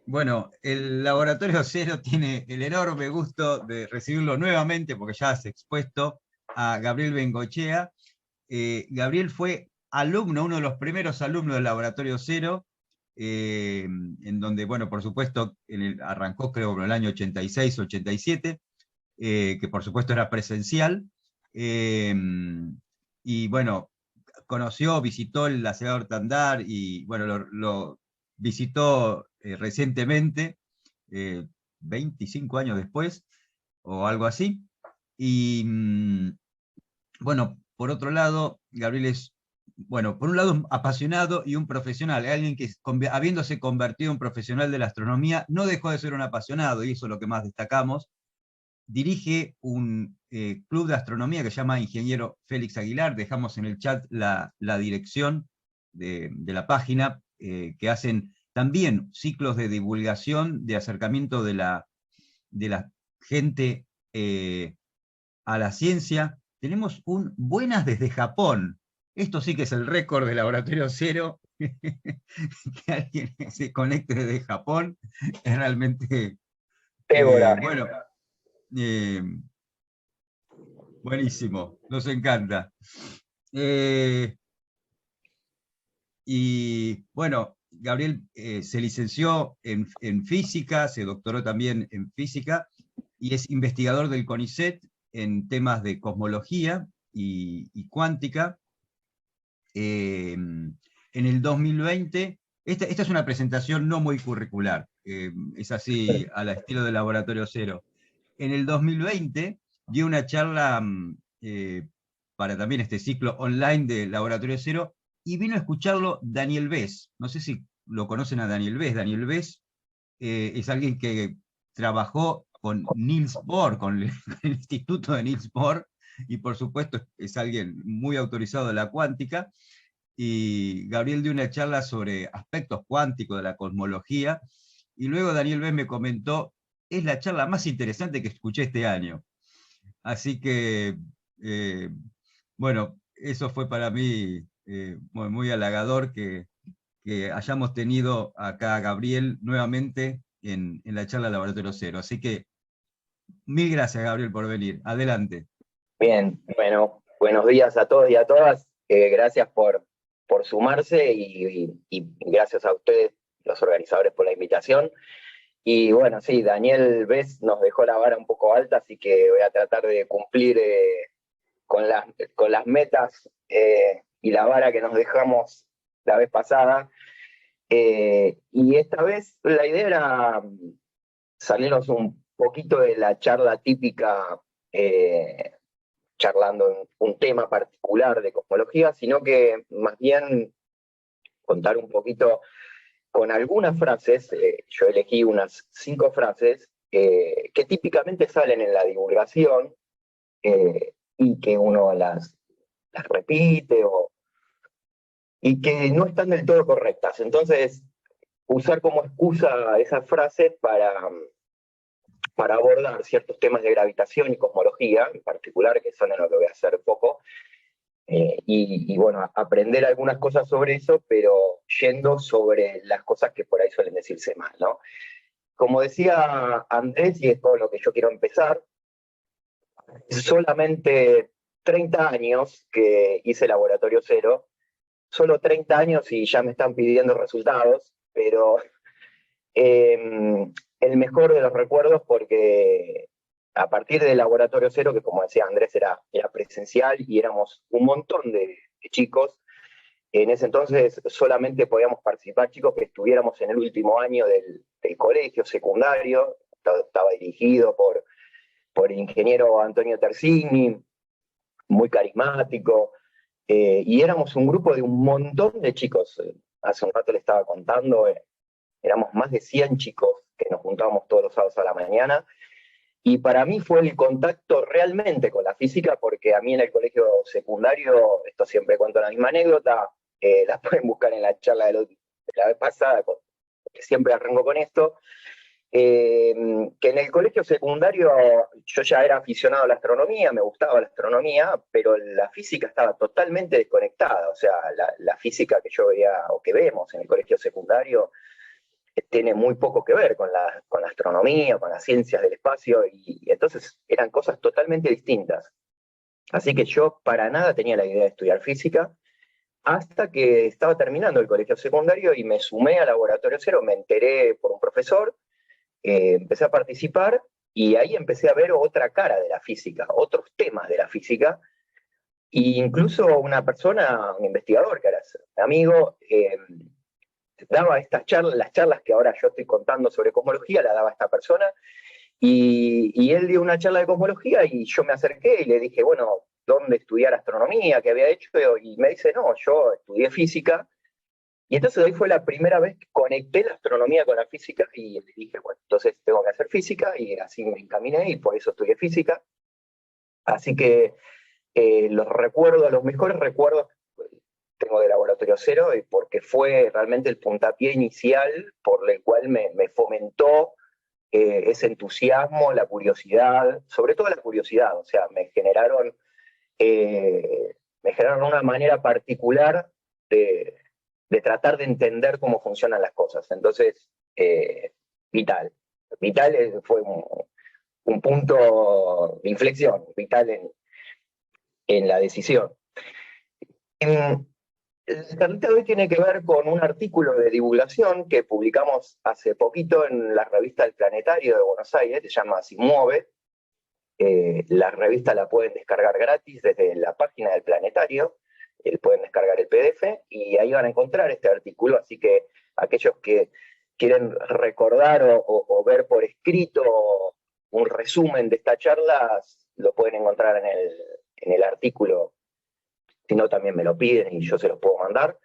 Bueno, el Laboratorio Cero tiene el enorme gusto de recibirlo nuevamente, porque ya has expuesto a Gabriel Bengochea. Gabriel fue alumno, uno de los primeros alumnos del Laboratorio Cero, en donde, bueno, por supuesto, arrancó creo en el año 86, 87, que por supuesto era presencial. eh, y bueno, conoció, visitó la ciudad de Hortandar y bueno, lo visitó recientemente, eh, 25 años después, o algo así. Y bueno, por otro lado, Gabriel es, bueno, por un lado un apasionado y un profesional, alguien que habiéndose convertido en profesional de la astronomía, no dejó de ser un apasionado, y eso es lo que más destacamos. Dirige un club de astronomía que se llama Ingeniero Félix Aguilar. Dejamos en el chat la dirección de la página, que hacen también ciclos de divulgación, de acercamiento de la gente a la ciencia. Tenemos un Buenas desde Japón. Esto sí que es el récord del Laboratorio Cero. Que alguien se conecte desde Japón es realmente, Débora. bueno, eh, buenísimo, nos encanta. Eh, y bueno, Gabriel se licenció en física, se doctoró también en física y es investigador del CONICET en temas de cosmología y cuántica. En el 2020, esta es una presentación no muy curricular, es así al estilo del Laboratorio Cero. En el 2020 dio una charla para también este ciclo online de Laboratorio Cero, y vino a escucharlo Daniel Bess. No sé si lo conocen a Daniel Bess. Daniel Bess es alguien que trabajó con Niels Bohr, con el, con el instituto de Niels Bohr, y por supuesto es alguien muy autorizado de la cuántica. Y Gabriel dio una charla sobre aspectos cuánticos de la cosmología, y luego Daniel Bess me comentó: es la charla más interesante que escuché este año. Así que, eh, bueno, eso fue para mí muy, muy halagador que hayamos tenido acá a Gabriel nuevamente en la charla Laboratorio Cero. Así que mil gracias, Gabriel, por venir. Adelante. Bien, bueno, buenos días a todos y a todas. Gracias por sumarse y gracias a ustedes, los organizadores, por la invitación. Y bueno, sí, Daniel Bess nos dejó la vara un poco alta, así que voy a tratar de cumplir con las metas y la vara que nos dejamos la vez pasada. Y esta vez la idea era salirnos un poquito de la charla típica, charlando en un tema particular de cosmología, sino que más bien contar un poquito con algunas frases. Yo elegí unas 5 frases que típicamente salen en la divulgación, y que uno las repite y que no están del todo correctas. Entonces, usar como excusa esas frases para abordar ciertos temas de gravitación y cosmología, en particular, que son en lo que voy a hacer poco, y bueno, aprender algunas cosas sobre eso, pero yendo sobre las cosas que por ahí suelen decirse mal, ¿no? Como decía Andrés, y es con lo que yo quiero empezar, solamente 30 años que hice Laboratorio Cero, solo 30 años y ya me están pidiendo resultados, pero el mejor de los recuerdos, porque a partir del Laboratorio Cero, que como decía Andrés era presencial y éramos un montón de chicos. En ese entonces solamente podíamos participar chicos que estuviéramos en el último año del colegio secundario. Estaba dirigido por el ingeniero Antonio Tersini, muy carismático, y éramos un grupo de un montón de chicos. Hace un rato le estaba contando, éramos más de 100 chicos que nos juntábamos todos los sábados a la mañana. Y para mí fue el contacto realmente con la física, porque a mí en el colegio secundario, esto siempre cuento la misma anécdota, la pueden buscar en la charla de la vez pasada, porque siempre arranco con esto, que en el colegio secundario yo ya era aficionado a la astronomía, me gustaba la astronomía, pero la física estaba totalmente desconectada. O sea, la física que yo veía o que vemos en el colegio secundario tiene muy poco que ver con la astronomía, con las ciencias del espacio, y entonces eran cosas totalmente distintas. Así que yo para nada tenía la idea de estudiar física, hasta que estaba terminando el colegio secundario y me sumé al Laboratorio Cero, me enteré por un profesor, empecé a participar, y ahí empecé a ver otra cara de la física, otros temas de la física, e incluso una persona, un investigador que era un amigo, daba estas charlas, las charlas que ahora yo estoy contando sobre cosmología, la daba esta persona, y él dio una charla de cosmología y yo me acerqué y le dije, bueno, ¿dónde estudiar astronomía? ¿Qué había hecho? Y me dice, no, yo estudié física. Y entonces ahí fue la primera vez que conecté la astronomía con la física y le dije, bueno, entonces tengo que hacer física, y así me encaminé y por eso estudié física. Así que los mejores recuerdos tengo de Laboratorio Cero, y porque fue realmente el puntapié inicial por el cual me fomentó ese entusiasmo, la curiosidad, sobre todo la curiosidad, o sea, me generaron una manera particular de, de tratar de entender cómo funcionan las cosas. Entonces, vital. Vital fue un punto de inflexión, vital en la decisión. El carrete de hoy tiene que ver con un artículo de divulgación que publicamos hace poquito en la revista El Planetario de Buenos Aires, se llama Si Mueve. La revista la pueden descargar gratis desde la página del Planetario, pueden descargar el PDF y ahí van a encontrar este artículo, así que aquellos que quieren recordar o ver por escrito un resumen de esta charla, lo pueden encontrar en el artículo. Si no, también me lo piden y yo se los puedo mandar.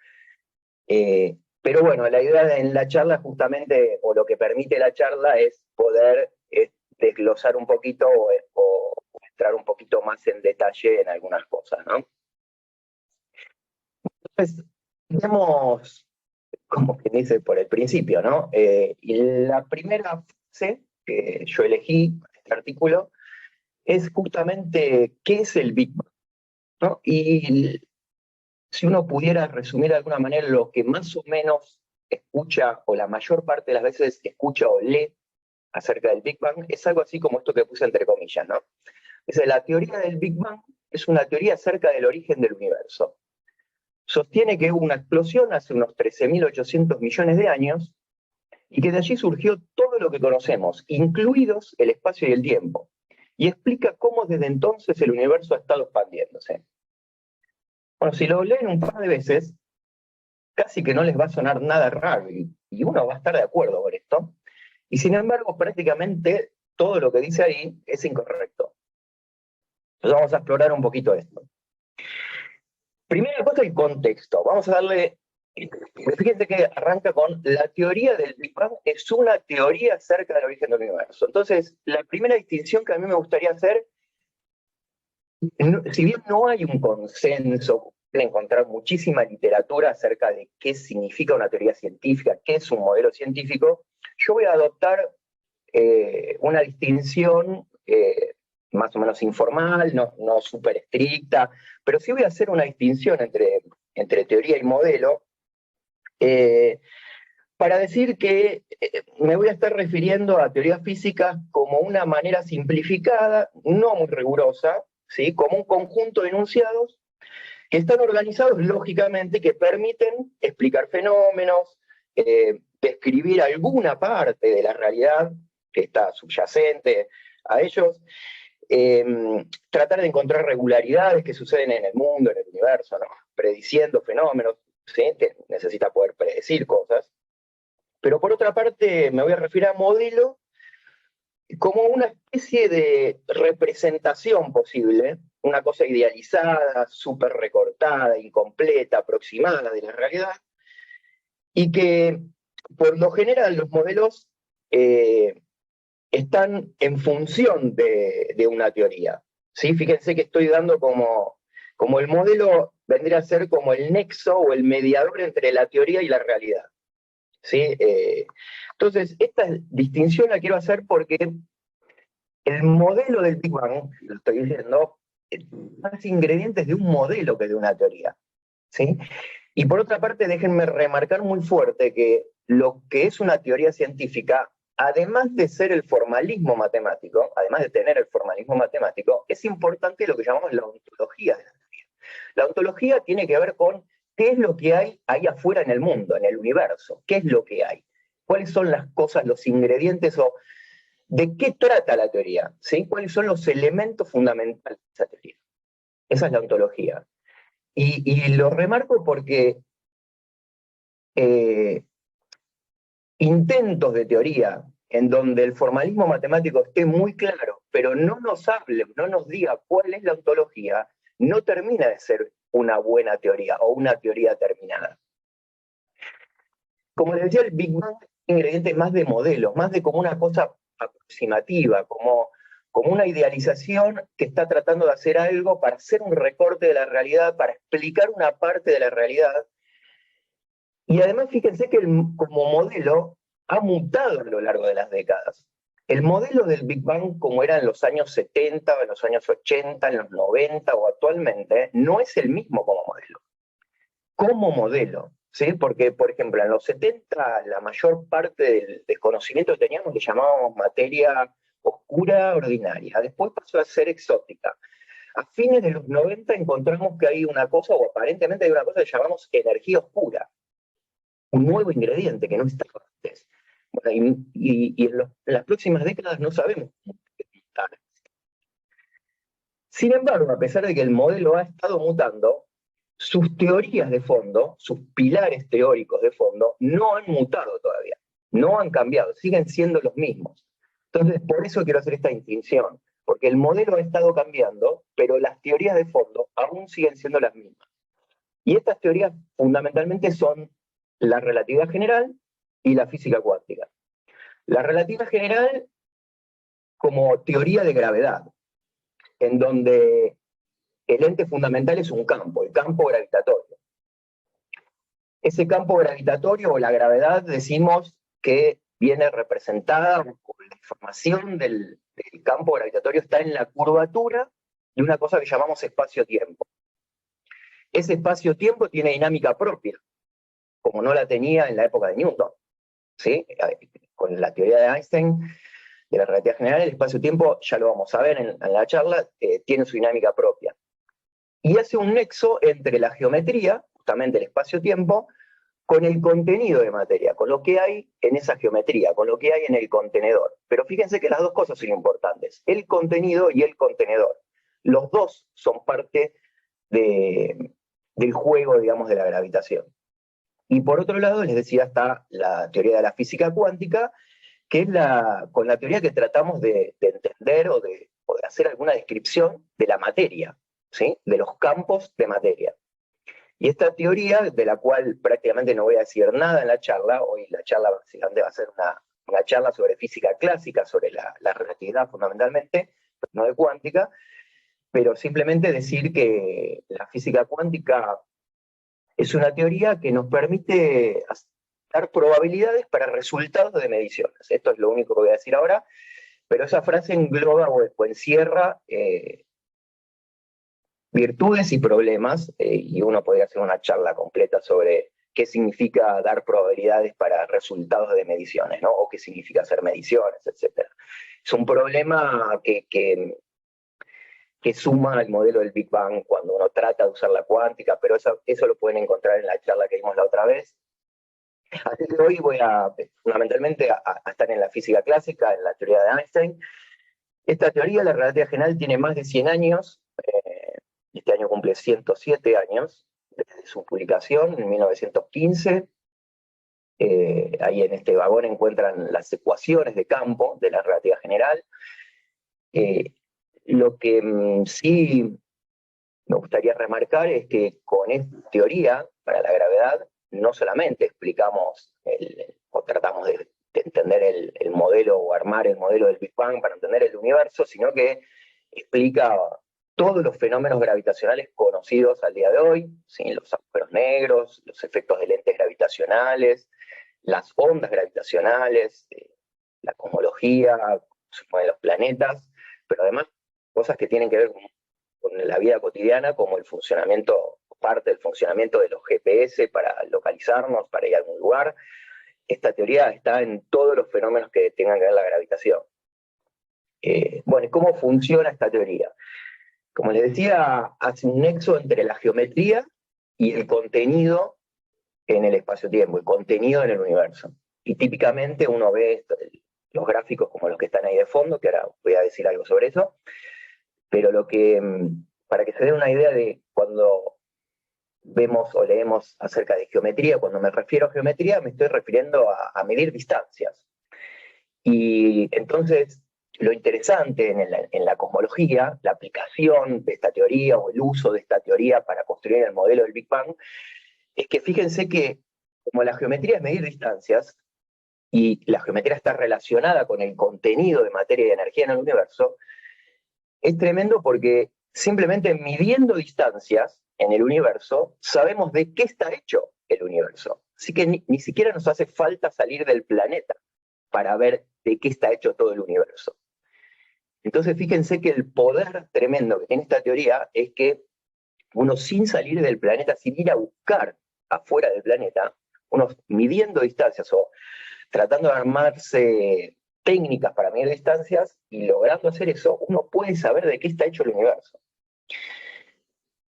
Pero bueno, la idea en la charla justamente, o lo que permite la charla, es poder desglosar un poquito o entrar un poquito más en detalle en algunas cosas, ¿no? Entonces, vemos, como que dice, por el principio, ¿no? Y la primera fase que yo elegí para este artículo es justamente qué es el Big Bang, ¿no? Y si uno pudiera resumir de alguna manera lo que más o menos escucha, o la mayor parte de las veces escucha o lee acerca del Big Bang, es algo así como esto que puse entre comillas, ¿no? Es la teoría del Big Bang es una teoría acerca del origen del universo. Sostiene que hubo una explosión hace unos 13.800 millones de años y que de allí surgió todo lo que conocemos, incluidos el espacio y el tiempo, y explica cómo desde entonces el universo ha estado expandiéndose. Bueno, si lo leen un par de veces, casi que no les va a sonar nada raro, y uno va a estar de acuerdo con esto, y sin embargo prácticamente todo lo que dice ahí es incorrecto. Entonces vamos a explorar un poquito esto. Primera cosa, el contexto. Vamos a darle, fíjense que arranca con la teoría del Big Bang, es una teoría acerca del origen del universo. Entonces, la primera distinción que a mí me gustaría hacer, si bien no hay un consenso, de encontrar muchísima literatura acerca de qué significa una teoría científica, qué es un modelo científico, yo voy a adoptar una distinción más o menos informal, no súper estricta, pero sí voy a hacer una distinción entre teoría y modelo, para decir que me voy a estar refiriendo a teoría física como una manera simplificada, no muy rigurosa, ¿sí? Como un conjunto de enunciados que están organizados lógicamente, que permiten explicar fenómenos, describir alguna parte de la realidad que está subyacente a ellos, tratar de encontrar regularidades que suceden en el mundo, en el universo, ¿no? Prediciendo fenómenos, ¿sí? Que necesita poder predecir cosas. Pero por otra parte me voy a referir a modelo como una especie de representación posible, una cosa idealizada, súper recortada, incompleta, aproximada de la realidad, y que por lo general los modelos están en función de una teoría. ¿Sí? Fíjense que estoy dando como el modelo vendría a ser como el nexo o el mediador entre la teoría y la realidad. ¿Sí? Entonces, esta distinción la quiero hacer porque el modelo del Big Bang, lo estoy diciendo, es más ingredientes de un modelo que de una teoría. ¿Sí? Y por otra parte, déjenme remarcar muy fuerte que lo que es una teoría científica, además de ser el formalismo matemático, además de tener el formalismo matemático, es importante lo que llamamos la ontología de la teoría. La ontología tiene que ver con qué es lo que hay ahí afuera en el mundo, en el universo, qué es lo que hay, cuáles son las cosas, los ingredientes o de qué trata la teoría, ¿sí? Cuáles son los elementos fundamentales de esa teoría. Esa es la ontología. Y lo remarco porque intentos de teoría en donde el formalismo matemático esté muy claro, pero no nos hable, no nos diga cuál es la ontología, no termina de ser una buena teoría o una teoría terminada. Como les decía, el Big Bang es un ingrediente más de modelos, más de como una cosa aproximativa, como una idealización que está tratando de hacer algo para hacer un recorte de la realidad, para explicar una parte de la realidad. Y además, fíjense que como modelo ha mutado a lo largo de las décadas. El modelo del Big Bang, como era en los años 70, en los años 80, en los 90 o actualmente, no es el mismo como modelo. Como modelo, ¿sí? Porque, por ejemplo, en los 70 la mayor parte del desconocimiento que teníamos le llamábamos materia oscura ordinaria. Después pasó a ser exótica. A fines de los 90 encontramos que hay una cosa, o aparentemente hay una cosa que llamamos energía oscura. Un nuevo ingrediente que no estaba antes. Bueno, y en las próximas décadas no sabemos cómo está. Sin embargo, a pesar de que el modelo ha estado mutando, sus teorías de fondo, sus pilares teóricos de fondo, no han mutado todavía, no han cambiado, siguen siendo los mismos. Entonces, por eso quiero hacer esta distinción, porque el modelo ha estado cambiando, pero las teorías de fondo aún siguen siendo las mismas. Y estas teorías fundamentalmente son la relatividad general y la física cuántica. La relatividad general como teoría de gravedad, en donde el ente fundamental es un campo, el campo gravitatorio. Ese campo gravitatorio o la gravedad decimos que viene representada por la información del campo gravitatorio está en la curvatura de una cosa que llamamos espacio-tiempo. Ese espacio-tiempo tiene dinámica propia, como no la tenía en la época de Newton. ¿Sí? Con la teoría de Einstein, de la relatividad general, el espacio-tiempo, ya lo vamos a ver en la charla, tiene su dinámica propia. Y hace un nexo entre la geometría, justamente el espacio-tiempo, con el contenido de materia, con lo que hay en esa geometría, con lo que hay en el contenedor. Pero fíjense que las dos cosas son importantes, el contenido y el contenedor. Los dos son parte del juego, digamos, de la gravitación. Y por otro lado, les decía, está la teoría de la física cuántica, que es con la teoría que tratamos de entender o de hacer alguna descripción de la materia, ¿sí? De los campos de materia. Y esta teoría, de la cual prácticamente no voy a decir nada en la charla, hoy la charla básicamente va a ser una charla sobre física clásica, sobre la relatividad fundamentalmente, no de cuántica, pero simplemente decir que la física cuántica es una teoría que nos permite dar probabilidades para resultados de mediciones. Esto es lo único que voy a decir ahora, pero esa frase engloba o encierra virtudes y problemas, y uno podría hacer una charla completa sobre qué significa dar probabilidades para resultados de mediciones, ¿no? O qué significa hacer mediciones, etc. Es un problema que suma al modelo del Big Bang cuando uno trata de usar la cuántica, pero eso lo pueden encontrar en la charla que vimos la otra vez. Así que hoy voy fundamentalmente a estar en la física clásica, en la teoría de Einstein. Esta teoría, la relatividad general, tiene más de 100 años, este año cumple 107 años desde su publicación, en 1915. Ahí en este vagón encuentran las ecuaciones de campo de la relatividad general. Lo que sí me gustaría remarcar es que con esta teoría para la gravedad no solamente explicamos o tratamos de entender el modelo o armar el modelo del Big Bang para entender el universo, sino que explica todos los fenómenos gravitacionales conocidos al día de hoy, ¿sí? Los agujeros negros, los efectos de lentes gravitacionales, las ondas gravitacionales, la cosmología, se mueven los planetas, pero además cosas que tienen que ver con la vida cotidiana, como el funcionamiento, parte del funcionamiento de los GPS para localizarnos, para ir a algún lugar, esta teoría está en todos los fenómenos que tengan que ver la gravitación. Bueno, ¿cómo funciona esta teoría? Como les decía, hace un nexo entre la geometría y el contenido en el espacio-tiempo, el contenido en el universo. Y típicamente uno ve los gráficos como los que están ahí de fondo, que ahora voy a decir algo sobre eso, pero para que se den una idea de cuando vemos o leemos acerca de geometría, cuando me refiero a geometría me estoy refiriendo a medir distancias. Y entonces lo interesante en la cosmología, la aplicación de esta teoría o el uso de esta teoría para construir el modelo del Big Bang, es que fíjense que como la geometría es medir distancias, y la geometría está relacionada con el contenido de materia y energía en el universo, es tremendo porque simplemente midiendo distancias en el universo, sabemos de qué está hecho el universo. Así que ni siquiera nos hace falta salir del planeta para ver de qué está hecho todo el universo. Entonces fíjense que el poder tremendo que tiene esta teoría es que uno sin salir del planeta, sin ir a buscar afuera del planeta, uno midiendo distancias o tratando de armarse técnicas para medir distancias y logrando hacer eso, uno puede saber de qué está hecho el universo.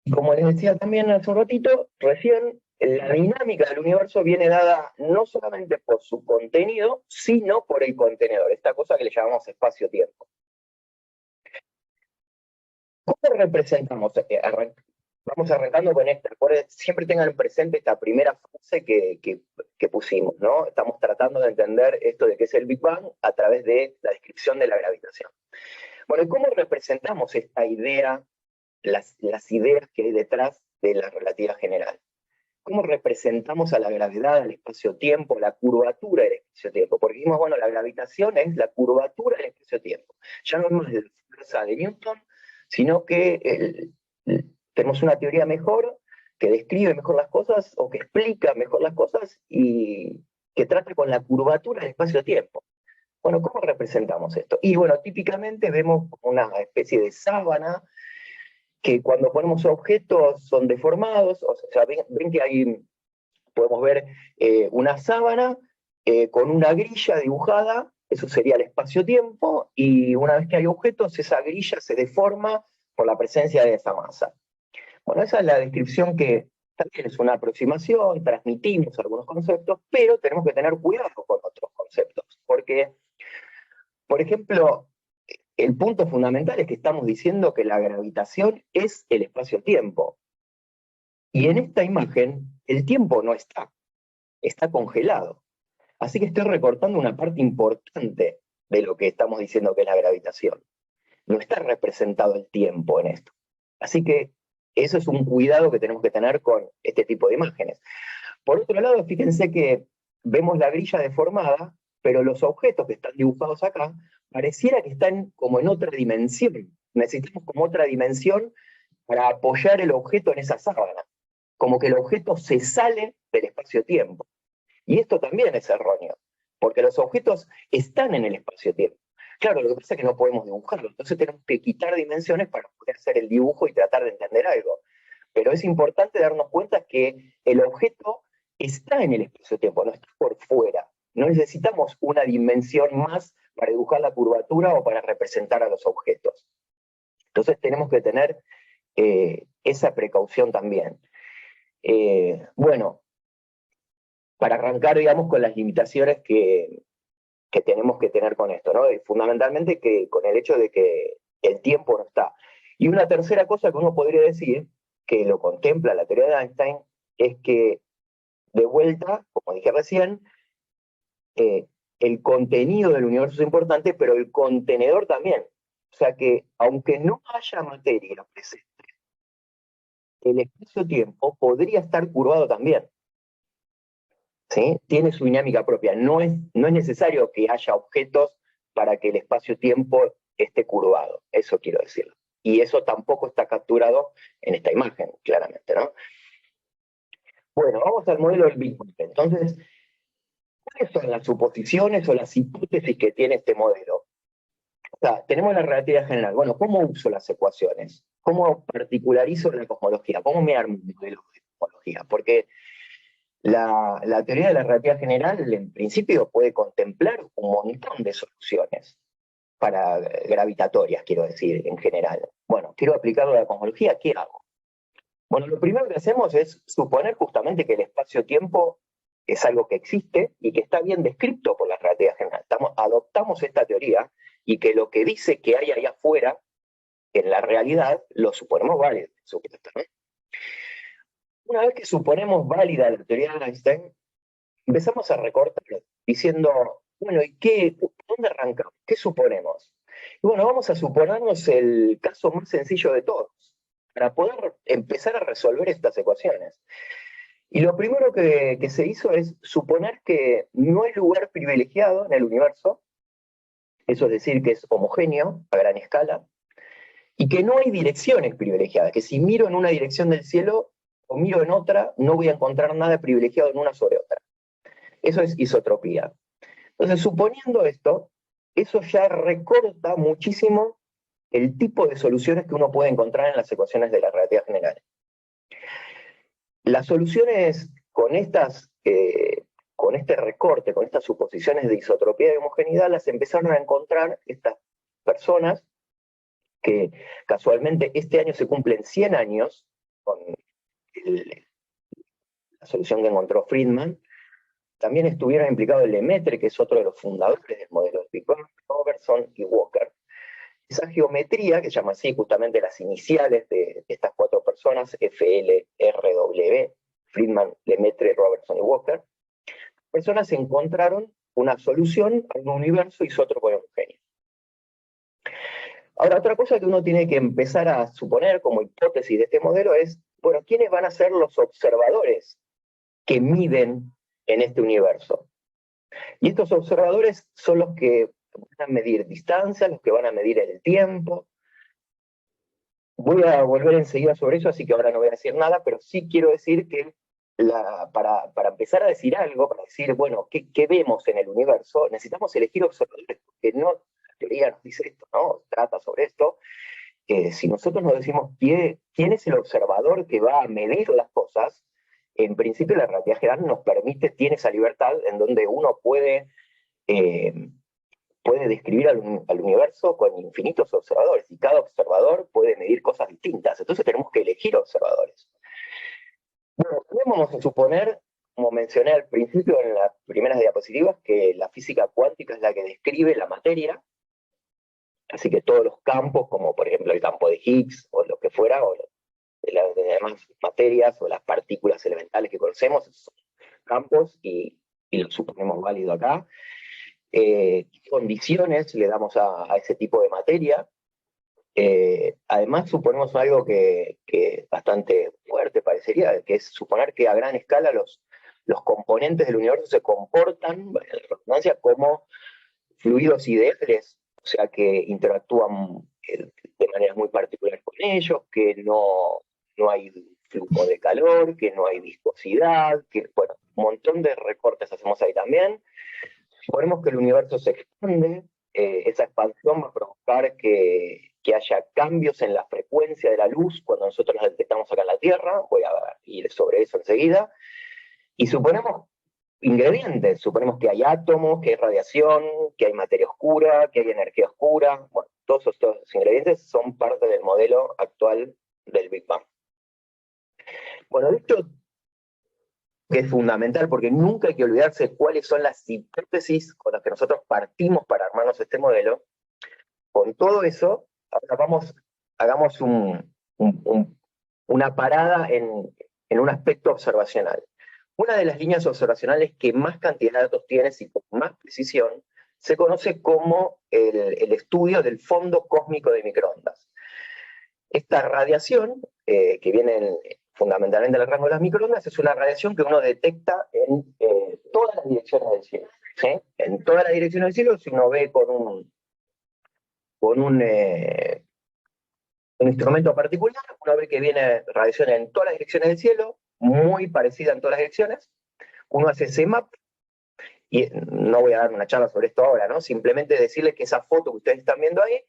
Y como les decía también hace un ratito, recién la dinámica del universo viene dada no solamente por su contenido, sino por el contenedor, esta cosa que le llamamos espacio-tiempo. ¿Cómo representamos? Vamos arrancando con esta. Siempre tengan presente esta primera fase que pusimos, ¿no? Estamos tratando de entender esto de qué es el Big Bang a través de la descripción de la gravitación. Bueno, ¿y cómo representamos esta idea, las ideas que hay detrás de la relatividad general? ¿Cómo representamos a la gravedad, al espacio-tiempo, la curvatura del espacio-tiempo? Porque dijimos, bueno, la gravitación es la curvatura del espacio-tiempo. Ya no es más la fuerza de Newton, sino que tenemos una teoría mejor, que describe mejor las cosas, o que explica mejor las cosas, y que trata con la curvatura del espacio-tiempo. Bueno, ¿cómo representamos esto? Y bueno, típicamente vemos una especie de sábana, que cuando ponemos objetos son deformados, o sea, ven que ahí podemos ver una sábana con una grilla dibujada, eso sería el espacio-tiempo, y una vez que hay objetos, esa grilla se deforma por la presencia de esa masa. Bueno, esa es la descripción que también es una aproximación, transmitimos algunos conceptos, pero tenemos que tener cuidado con otros conceptos, porque, por ejemplo, el punto fundamental es que estamos diciendo que la gravitación es el espacio-tiempo. Y en esta imagen, el tiempo no está congelado. Así que estoy recortando una parte importante de lo que estamos diciendo que es la gravitación. No está representado el tiempo en esto. Así que eso es un cuidado que tenemos que tener con este tipo de imágenes. Por otro lado, fíjense que vemos la grilla deformada, pero los objetos que están dibujados acá pareciera que están como en otra dimensión. Necesitamos como otra dimensión para apoyar el objeto en esa sábana. Como que el objeto se sale del espacio-tiempo. Y esto también es erróneo, porque los objetos están en el espacio-tiempo. Claro, lo que pasa es que no podemos dibujarlo, entonces tenemos que quitar dimensiones para poder hacer el dibujo y tratar de entender algo. Pero es importante darnos cuenta que el objeto está en el espacio-tiempo, no está por fuera. No necesitamos una dimensión más para dibujar la curvatura o para representar a los objetos. Entonces tenemos que tener esa precaución también. Bueno, para arrancar, digamos, con las limitaciones que tenemos que tener con esto, ¿no? Y fundamentalmente que con el hecho de que el tiempo no está. Y una tercera cosa que uno podría decir, que lo contempla la teoría de Einstein, es que, de vuelta, como dije recién, el contenido del universo es importante, pero el contenedor también. O sea que, aunque no haya materia presente, el espacio-tiempo podría estar curvado también. ¿Sí? Tiene su dinámica propia. No es necesario que haya objetos para que el espacio-tiempo esté curvado. Eso quiero decir. Y eso tampoco está capturado en esta imagen, claramente, ¿no? Bueno, vamos al modelo del Big Bang. Entonces, ¿cuáles son las suposiciones o las hipótesis que tiene este modelo? O sea, tenemos la relatividad general. Bueno, ¿cómo uso las ecuaciones? ¿Cómo particularizo la cosmología? ¿Cómo me armo un modelo de cosmología? Porque La teoría de la relatividad general, en principio, puede contemplar un montón de soluciones para gravitatorias, quiero decir, en general. Bueno, quiero aplicarlo a la cosmología, ¿qué hago? Bueno, lo primero que hacemos es suponer justamente que el espacio-tiempo es algo que existe y que está bien descrito por la relatividad general. Adoptamos esta teoría y que lo que dice que hay ahí afuera, en la realidad, lo suponemos válido, supuestamente. Una vez que suponemos válida la teoría de Einstein, empezamos a recortar diciendo, bueno, ¿dónde arrancamos? ¿Qué suponemos? Y bueno, vamos a suponernos el caso más sencillo de todos, para poder empezar a resolver estas ecuaciones. Y lo primero que se hizo es suponer que no hay lugar privilegiado en el universo, eso es decir, que es homogéneo a gran escala, y que no hay direcciones privilegiadas, que si miro en una dirección del cielo o miro en otra, no voy a encontrar nada privilegiado en una sobre otra. Eso es isotropía. Entonces, suponiendo esto, eso ya recorta muchísimo el tipo de soluciones que uno puede encontrar en las ecuaciones de la relatividad general. Las soluciones con este recorte, con estas suposiciones de isotropía y homogeneidad, las empezaron a encontrar estas personas que casualmente este año se cumplen 100 años con la solución que encontró Friedman. También estuvieron implicados Lemaitre, que es otro de los fundadores del modelo de Big Bang, Robertson y Walker. Esa geometría, que se llama así justamente las iniciales de estas cuatro personas, FLRW, Friedman, Lemaitre, Robertson y Walker, personas encontraron una solución a un universo isótropo y homogéneo. Ahora, otra cosa que uno tiene que empezar a suponer como hipótesis de este modelo es, bueno, ¿quiénes van a ser los observadores que miden en este universo? Y estos observadores son los que van a medir distancia, los que van a medir el tiempo. Voy a volver enseguida sobre eso, así que ahora no voy a decir nada, pero sí quiero decir que para empezar a decir algo, para decir, bueno, ¿qué vemos en el universo? Necesitamos elegir observadores, porque no, la teoría nos dice esto, ¿no? Trata sobre esto, que si nosotros nos decimos quién es el observador que va a medir las cosas, en principio la relatividad general nos tiene esa libertad en donde uno puede describir al universo con infinitos observadores, y cada observador puede medir cosas distintas. Entonces tenemos que elegir observadores. Bueno, vamos a suponer, como mencioné al principio en las primeras diapositivas, que la física cuántica es la que describe la materia, así que todos los campos, como por ejemplo el campo de Higgs, o lo que fuera, o de las demás materias, o las partículas elementales que conocemos, son campos, y lo suponemos válido acá. ¿Qué condiciones le damos a ese tipo de materia? Además, suponemos algo que es bastante fuerte, parecería, que es suponer que a gran escala los componentes del universo se comportan, en la redundancia, como fluidos ideales, o sea, que interactúan de maneras muy particulares con ellos, que no hay flujo de calor, que no hay viscosidad, que, bueno, un montón de recortes hacemos ahí también. Suponemos que el universo se expande, esa expansión va a provocar que haya cambios en la frecuencia de la luz cuando nosotros la detectamos acá en la Tierra, voy a ir sobre eso enseguida, y suponemos ingredientes, suponemos que hay átomos, que hay radiación, que hay materia oscura, que hay energía oscura, bueno, todos estos ingredientes son parte del modelo actual del Big Bang. Bueno, de hecho, que es fundamental, porque nunca hay que olvidarse cuáles son las hipótesis con las que nosotros partimos para armarnos este modelo. Con todo eso, ahora hagamos una parada en un aspecto observacional. Una de las líneas observacionales que más cantidad de datos tiene y con más precisión se conoce como el estudio del fondo cósmico de microondas. Esta radiación, que viene fundamentalmente del rango de las microondas, es una radiación que uno detecta en todas las direcciones del cielo. ¿Sí? En todas las direcciones del cielo, si uno ve con un instrumento particular, uno ve que viene radiación en todas las direcciones del cielo, muy parecida en todas las direcciones. Uno hace ese map, y no voy a dar una charla sobre esto ahora, ¿no? Simplemente decirles que esa foto que ustedes están viendo ahí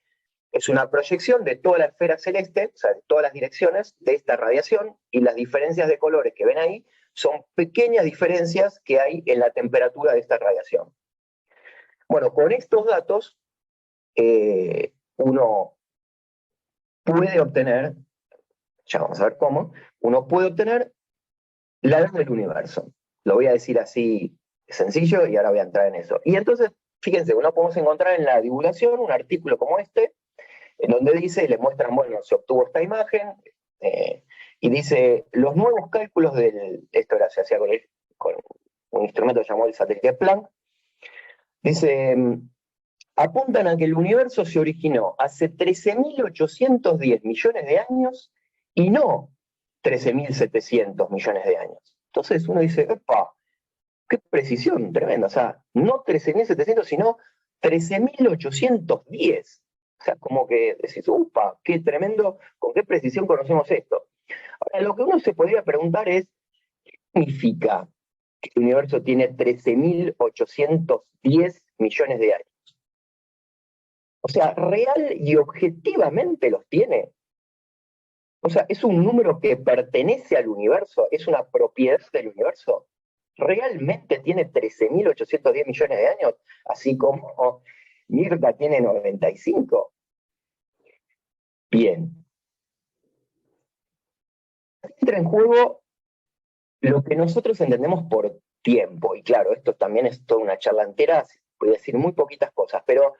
es una proyección de toda la esfera celeste, o sea, de todas las direcciones de esta radiación, y las diferencias de colores que ven ahí son pequeñas diferencias que hay en la temperatura de esta radiación. Bueno, con estos datos uno puede obtener, ya vamos a ver cómo, uno puede obtener la edad del universo. Lo voy a decir así sencillo y ahora voy a entrar en eso. Y entonces, fíjense, uno podemos encontrar en la divulgación un artículo como este, en donde dice, le muestran, bueno, se obtuvo esta imagen, y dice, los nuevos cálculos esto se hacía con un instrumento llamado el satélite Planck, dice, apuntan a que el universo se originó hace 13.810 millones de años y no 13.700 millones de años. Entonces uno dice, ¡epa! ¡Qué precisión tremenda! O sea, no 13.700, sino 13.810. O sea, como que decís, ¡upa! ¡Qué tremendo! ¿Con qué precisión conocemos esto? Ahora, lo que uno se podría preguntar es, ¿qué significa que el universo tiene 13.810 millones de años? O sea, real y objetivamente los tiene. O sea, es un número que pertenece al universo, es una propiedad del universo. ¿Realmente tiene 13.810 millones de años? Así como Mirta tiene 95. Bien. Entra en juego lo que nosotros entendemos por tiempo. Y claro, esto también es toda una charla entera, voy a decir muy poquitas cosas, pero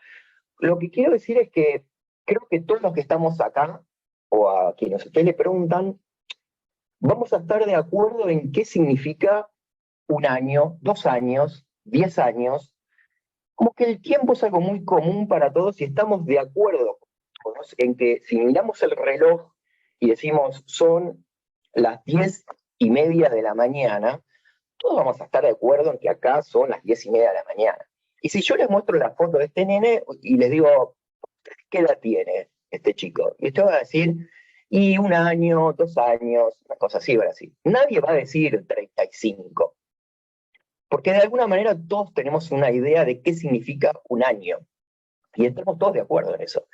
lo que quiero decir es que creo que todos los que estamos acá, o a quienes ustedes le preguntan, vamos a estar de acuerdo en qué significa un año, 2 años, 10 años. Como que el tiempo es algo muy común para todos y estamos de acuerdo en que si miramos el reloj y decimos son las 10:30 de la mañana, todos vamos a estar de acuerdo en que acá son las 10:30 de la mañana. Y si yo les muestro la foto de este nene y les digo, ¿qué edad tiene este chico? Y usted va a decir, y 1 año, 2 años, una cosa así, Brasil. Nadie va a decir 35, porque de alguna manera todos tenemos una idea de qué significa un año. Y estamos todos de acuerdo en eso.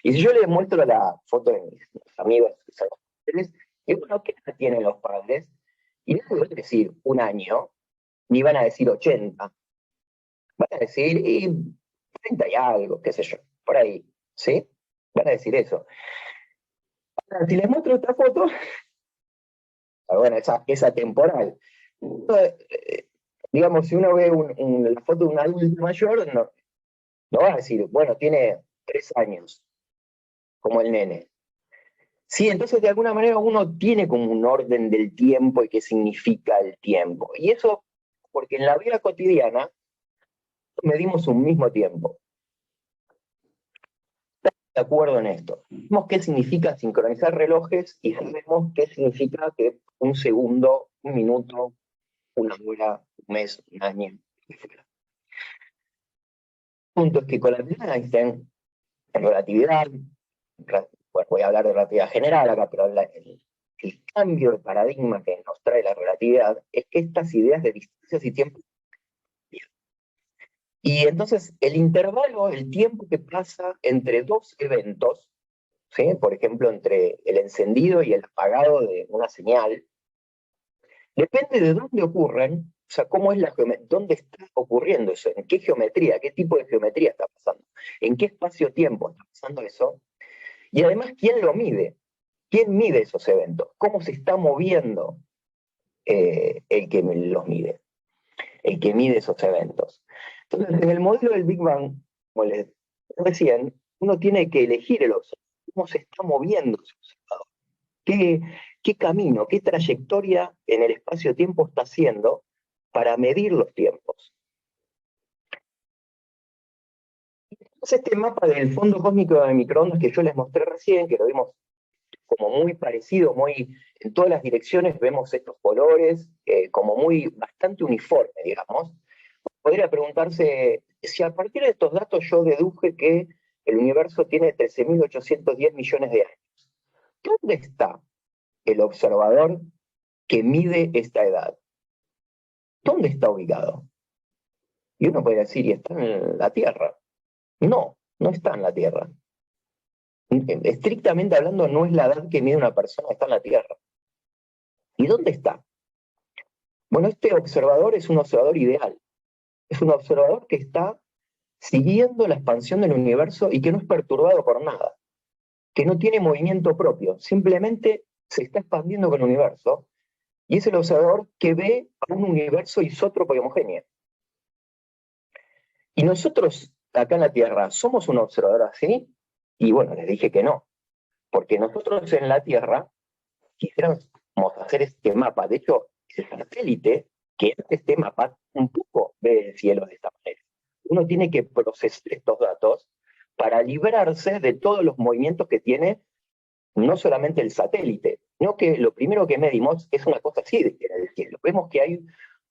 Y si yo les muestro la foto de mis amigos, que son los padres, y bueno, ¿qué edad tienen los padres? Y no voy a decir 1 año, ni van a decir 80. Van a decir, y 30 y algo, qué sé yo, por ahí, ¿sí? Van a decir eso. Ahora, si les muestro esta foto, bueno, esa temporal, digamos, si uno ve la foto de un adulto mayor, no va a decir, bueno, tiene 3 años, como el nene. Sí, entonces de alguna manera uno tiene como un orden del tiempo y qué significa el tiempo. Y eso, porque en la vida cotidiana medimos un mismo tiempo. De acuerdo en esto. Sabemos qué significa sincronizar relojes y sabemos qué significa que un segundo, un minuto, una hora, un mes, un año, etc. El punto es que con la teoría de Einstein, en relatividad, bueno, voy a hablar de relatividad general acá, pero el cambio de paradigma que nos trae la relatividad es que estas ideas de distancias y tiempo. Y entonces el intervalo, el tiempo que pasa entre dos eventos, ¿sí? Por ejemplo, entre el encendido y el apagado de una señal, depende de dónde ocurren, o sea, cómo es dónde está ocurriendo eso, en qué geometría, qué tipo de geometría está pasando, en qué espacio-tiempo está pasando eso, y además, ¿quién lo mide? ¿Quién mide esos eventos? ¿Cómo se está moviendo el que los mide? El que mide esos eventos. Entonces, en el modelo del Big Bang, como les decía, uno tiene que elegir el observador, cómo se está moviendo ese observador, qué camino, qué trayectoria en el espacio-tiempo está haciendo para medir los tiempos. Entonces, este mapa del fondo cósmico de microondas que yo les mostré recién, que lo vimos como muy parecido, muy en todas las direcciones vemos estos colores, como bastante uniforme, digamos. Podría preguntarse si a partir de estos datos yo deduje que el universo tiene 13.810 millones de años. ¿Dónde está el observador que mide esta edad? ¿Dónde está ubicado? Y uno podría decir, ¿y está en la Tierra? No, no está en la Tierra. Estrictamente hablando, no es la edad que mide una persona, está en la Tierra. ¿Y dónde está? Bueno, este observador es un observador ideal. Es un observador que está siguiendo la expansión del universo y que no es perturbado por nada, que no tiene movimiento propio, simplemente se está expandiendo con el universo, y es el observador que ve a un universo isótropo y homogéneo. Y nosotros, acá en la Tierra, ¿somos un observador así? Y bueno, les dije que no, porque nosotros en la Tierra quisiéramos hacer este mapa. De hecho, el satélite que hace este mapa un poco ve el cielo de esta manera. Uno tiene que procesar estos datos para librarse de todos los movimientos que tiene no solamente el satélite, sino que lo primero que medimos es una cosa así en el cielo. Vemos que hay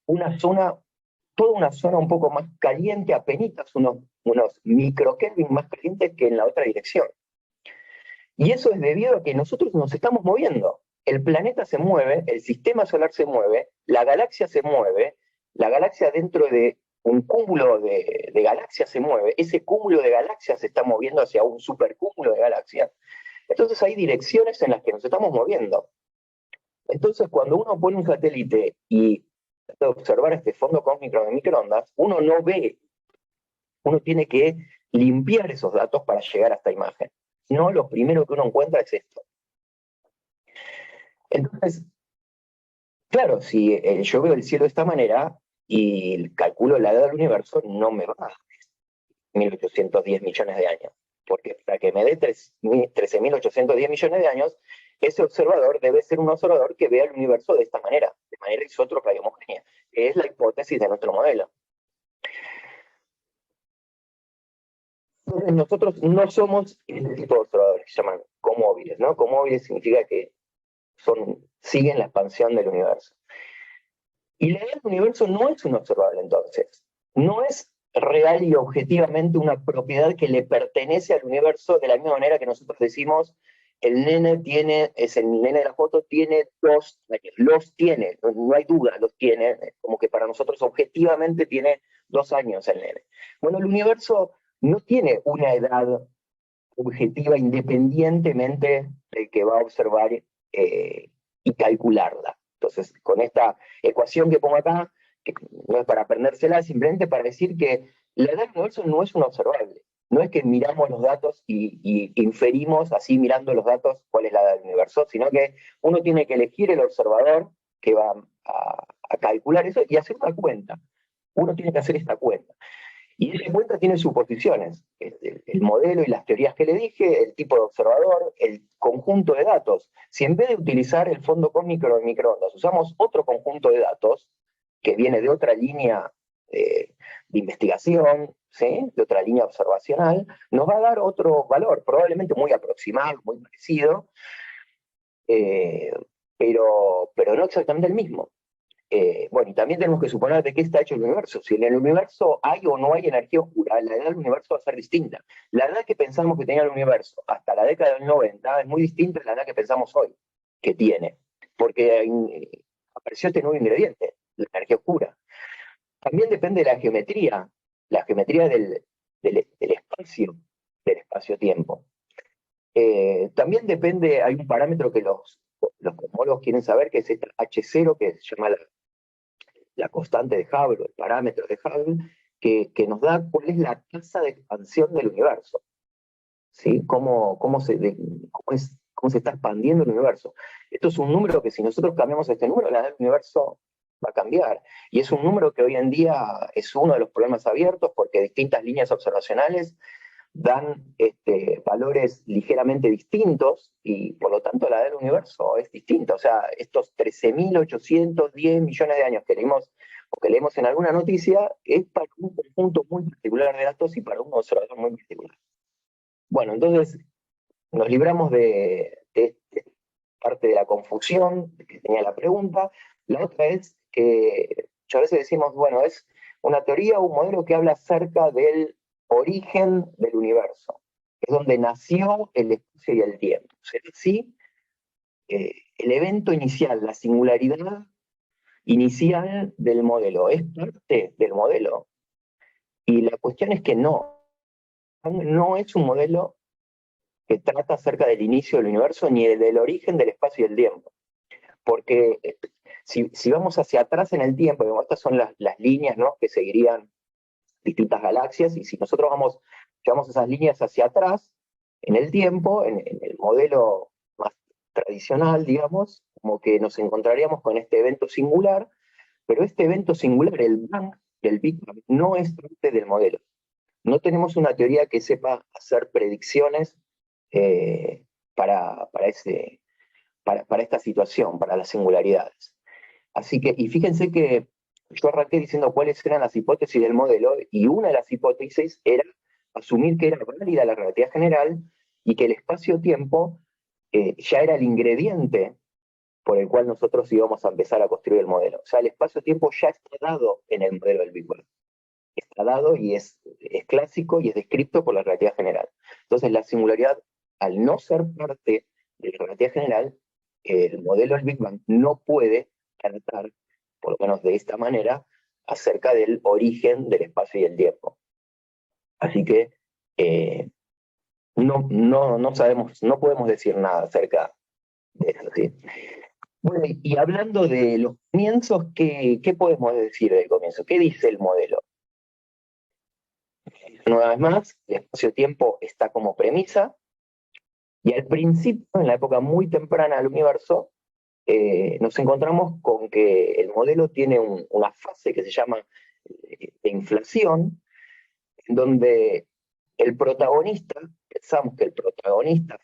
una zona, toda una zona un poco más caliente, apenas unos microkelvin más calientes que en la otra dirección. Y eso es debido a que nosotros nos estamos moviendo. El planeta se mueve, el sistema solar se mueve, la galaxia se mueve, la galaxia dentro de un cúmulo de galaxias se mueve, ese cúmulo de galaxias se está moviendo hacia un supercúmulo de galaxias. Entonces hay direcciones en las que nos estamos moviendo. Entonces cuando uno pone un satélite y trata de observar este fondo cósmico de microondas, uno no ve, uno tiene que limpiar esos datos para llegar a esta imagen. No, lo primero que uno encuentra es esto. Entonces, claro, si yo veo el cielo de esta manera y calculo la edad del universo, no me va a 1810 millones de años. Porque para que me dé 13.810 millones de años, ese observador debe ser un observador que vea el universo de esta manera, de manera isótropa y homogénea, que es la hipótesis de nuestro modelo. Entonces, nosotros no somos este tipo de observadores que se llaman comóviles, ¿no? Comóviles significa que siguen la expansión del universo. Y la edad del universo no es un observable entonces, no es real y objetivamente una propiedad que le pertenece al universo de la misma manera que nosotros decimos el nene de la foto tiene 2 años, los tiene, no hay duda, los tiene, como que para nosotros objetivamente tiene 2 años el nene. Bueno, el universo no tiene una edad objetiva independientemente del que va a observar y calcularla. Entonces, con esta ecuación que pongo acá, que no es para aprendérsela, es simplemente para decir que la edad del universo no es un observable. No es que miramos los datos y inferimos así mirando los datos cuál es la edad del universo, sino que uno tiene que elegir el observador que va a calcular eso y hacer una cuenta. Uno tiene que hacer esta cuenta. Y esa cuenta tiene suposiciones, el modelo y las teorías que le dije, el tipo de observador, el conjunto de datos. Si en vez de utilizar el fondo cósmico de microondas usamos otro conjunto de datos, que viene de otra línea de investigación, ¿sí? De otra línea observacional, nos va a dar otro valor, probablemente muy aproximado, muy parecido, eh, pero no exactamente el mismo. Bueno, y también tenemos que suponer de qué está hecho el universo. Si en el universo hay o no hay energía oscura, la edad del universo va a ser distinta. La edad que pensamos que tenía el universo hasta la década del 90 es muy distinta a la edad que pensamos hoy que tiene, porque apareció este nuevo ingrediente, la energía oscura. También depende de la geometría del espacio-tiempo. También depende, hay un parámetro que los cosmólogos quieren saber, que es esta H0, que se llama la constante de Hubble, o el parámetro de Hubble, que nos da cuál es la tasa de expansión del universo, ¿sí? Cómo se está expandiendo el universo. Esto es un número que si nosotros cambiamos este número, la edad del universo va a cambiar. Y es un número que hoy en día es uno de los problemas abiertos porque distintas líneas observacionales dan valores ligeramente distintos y por lo tanto la edad del universo es distinta. O sea, estos 13.810 millones de años que leímos o que leemos en alguna noticia es para un conjunto muy particular de datos y para un observador muy particular. Bueno, entonces nos libramos de parte de la confusión que tenía la pregunta. La otra es que muchas veces decimos, bueno, es una teoría o un modelo que habla acerca del origen del universo, es donde nació el espacio y el tiempo. O sea, sí, el evento inicial, la singularidad inicial del modelo, ¿es parte del modelo? Y la cuestión es que no es un modelo que trata acerca del inicio del universo ni del origen del espacio y el tiempo. Porque si vamos hacia atrás en el tiempo, digamos, estas son las líneas, ¿no?, que seguirían distintas galaxias, y si nosotros llevamos esas líneas hacia atrás en el tiempo, en el modelo más tradicional, digamos, como que nos encontraríamos con este evento singular, pero este evento singular, el Big Bang, no es parte del modelo. No tenemos una teoría que sepa hacer predicciones para esta situación, para las singularidades. Así que, y fíjense que yo arranqué diciendo cuáles eran las hipótesis del modelo, y una de las hipótesis era asumir que era válida la relatividad general y que el espacio-tiempo ya era el ingrediente por el cual nosotros íbamos a empezar a construir el modelo. O sea, el espacio-tiempo ya está dado en el modelo del Big Bang. Está dado y es clásico y es descrito por la relatividad general. Entonces, la singularidad, al no ser parte de la relatividad general, el modelo del Big Bang no puede tratar, por lo menos de esta manera, acerca del origen del espacio y el tiempo. Así que no sabemos, no podemos decir nada acerca de eso, ¿sí? Bueno, y hablando de los comienzos, ¿qué podemos decir del comienzo? ¿Qué dice el modelo? Una vez más, el espacio-tiempo está como premisa, y al principio, en la época muy temprana del universo, nos encontramos con que el modelo tiene una fase que se llama de inflación, en donde el protagonista, pensamos que el protagonista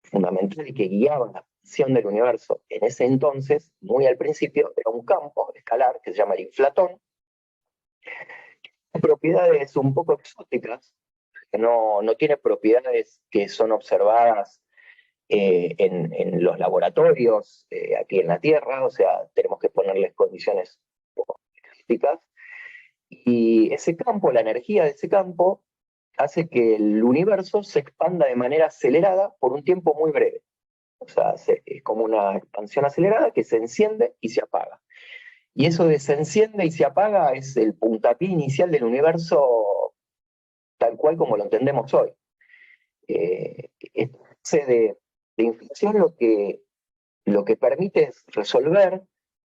fundamental y que guiaba la acción del universo en ese entonces, muy al principio, era un campo escalar que se llama el inflatón, propiedades un poco exóticas, que no tiene propiedades que son observadas en los laboratorios aquí en la Tierra, o sea, tenemos que ponerles condiciones un poco exóticas, y ese campo, la energía de ese campo, hace que el universo se expanda de manera acelerada por un tiempo muy breve. O sea, es como una expansión acelerada que se enciende y se apaga. Y eso de se enciende y se apaga es el puntapié inicial del universo tal cual como lo entendemos hoy. Esta de inflación lo que permite es resolver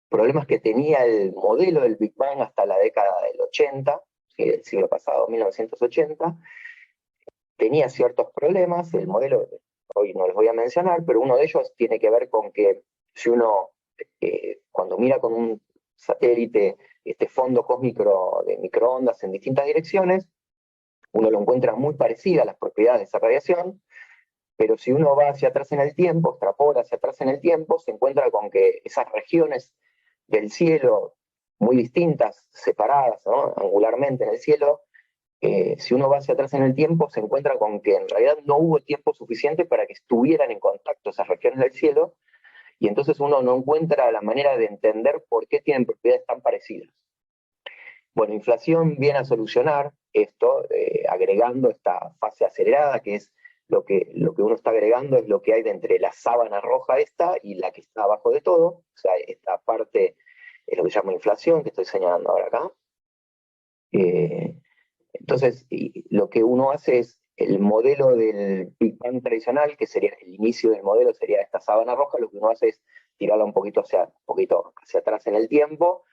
problemas que tenía el modelo del Big Bang hasta la década del 80, el siglo pasado, 1980. Tenía ciertos problemas, el modelo, hoy no los voy a mencionar, pero uno de ellos tiene que ver con que si uno, cuando mira con un satélite este fondo cósmico de microondas en distintas direcciones, uno lo encuentra muy parecida a las propiedades de esa radiación, pero si uno va hacia atrás en el tiempo, extrapola hacia atrás en el tiempo, se encuentra con que esas regiones del cielo, muy distintas, separadas, ¿no?, angularmente en el cielo, si uno va hacia atrás en el tiempo, se encuentra con que en realidad no hubo tiempo suficiente para que estuvieran en contacto esas regiones del cielo, y entonces uno no encuentra la manera de entender por qué tienen propiedades tan parecidas. Bueno, inflación viene a solucionar esto, agregando esta fase acelerada, que es lo que uno está agregando, es lo que hay de entre la sábana roja esta y la que está abajo de todo. O sea, esta parte es lo que se llama inflación, que estoy señalando ahora acá. Entonces, lo que uno hace es el modelo del Big Bang tradicional, que sería el inicio del modelo, sería esta sábana roja, lo que uno hace es tirarla un poquito hacia atrás en el tiempo,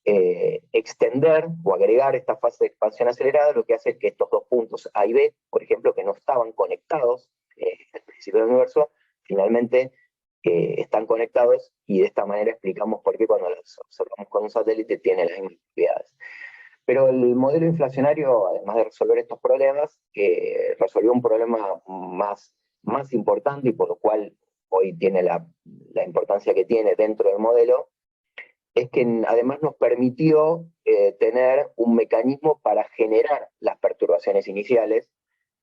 extender o agregar esta fase de expansión acelerada, lo que hace es que estos dos puntos A y B, por ejemplo, que no estaban conectados al principio del universo, finalmente están conectados, y de esta manera explicamos por qué cuando los observamos con un satélite tiene las mismas propiedades. Pero el modelo inflacionario, además de resolver estos problemas, resolvió un problema más importante, y por lo cual hoy tiene la importancia que tiene dentro del modelo, es que además nos permitió tener un mecanismo para generar las perturbaciones iniciales.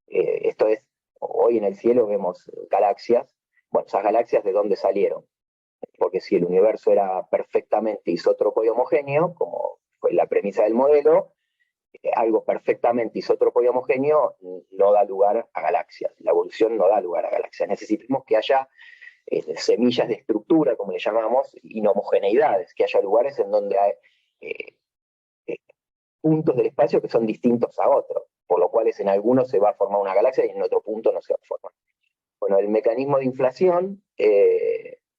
Esto es, hoy en el cielo vemos galaxias. Bueno, esas galaxias, ¿de dónde salieron? Porque si el universo era perfectamente isótropo y homogéneo, como fue la premisa del modelo, algo perfectamente isótropo y homogéneo no da lugar a galaxias. La evolución no da lugar a galaxias. Necesitamos que haya semillas de estructura, como le llamamos, inhomogeneidades, que haya lugares en donde hay puntos del espacio que son distintos a otros, por lo cual en algunos se va a formar una galaxia y en otro punto no se va a formar. Bueno, el mecanismo de inflación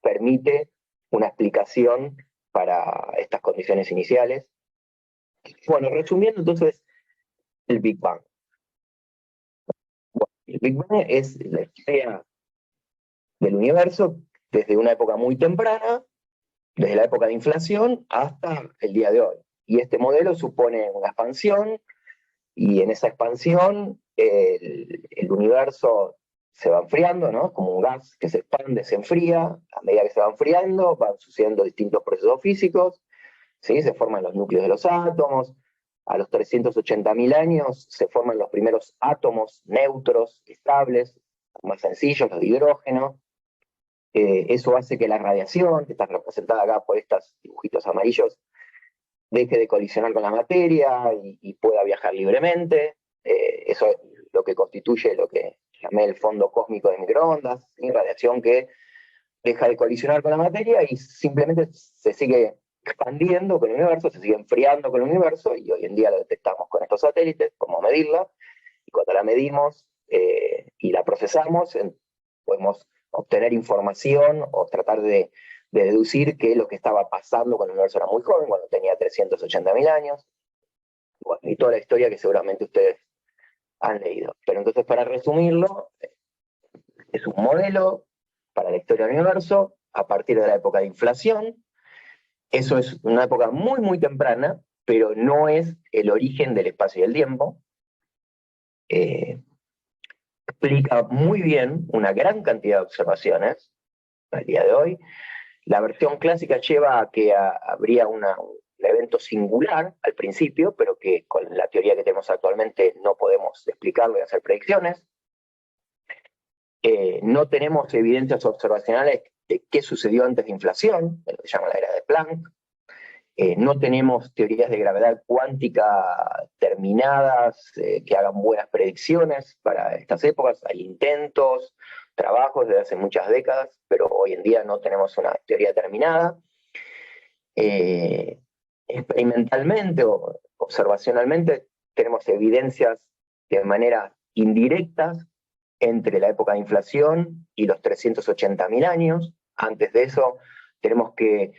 permite una explicación para estas condiciones iniciales. Bueno, resumiendo entonces el Big Bang. Bueno, el Big Bang es la historia del universo desde una época muy temprana, desde la época de inflación hasta el día de hoy. Y este modelo supone una expansión, y en esa expansión el universo se va enfriando, ¿no? Es como un gas que se expande, se enfría. A medida que se va enfriando, van sucediendo distintos procesos físicos, ¿sí? Se forman los núcleos de los átomos. A los 380.000 años se forman los primeros átomos neutros, estables, más sencillos, los de hidrógeno. Eso hace que la radiación, que está representada acá por estos dibujitos amarillos, deje de colisionar con la materia y pueda viajar libremente. Eso es lo que constituye lo que llamé el fondo cósmico de microondas, ¿sí? Radiación que deja de colisionar con la materia y simplemente se sigue expandiendo con el universo, se sigue enfriando con el universo, y hoy en día lo detectamos con estos satélites, cómo medirla, y cuando la medimos y la procesamos, podemos obtener información o tratar de deducir que lo que estaba pasando cuando el universo era muy joven, cuando tenía 380.000 años, bueno, y toda la historia que seguramente ustedes han leído. Pero entonces, para resumirlo, es un modelo para la historia del universo a partir de la época de inflación. Eso es una época muy, muy temprana, pero no es el origen del espacio y el tiempo. Explica muy bien una gran cantidad de observaciones al día de hoy. La versión clásica lleva a que habría un evento singular al principio, pero que con la teoría que tenemos actualmente no podemos explicarlo y hacer predicciones. No tenemos evidencias observacionales de qué sucedió antes de inflación, de lo que se llama la era de Planck. No tenemos teorías de gravedad cuántica terminadas que hagan buenas predicciones para estas épocas. Hay intentos, trabajos desde hace muchas décadas, pero hoy en día no tenemos una teoría terminada. Experimentalmente o observacionalmente tenemos evidencias de manera indirectas entre la época de inflación y los 380.000 años. Antes de eso tenemos que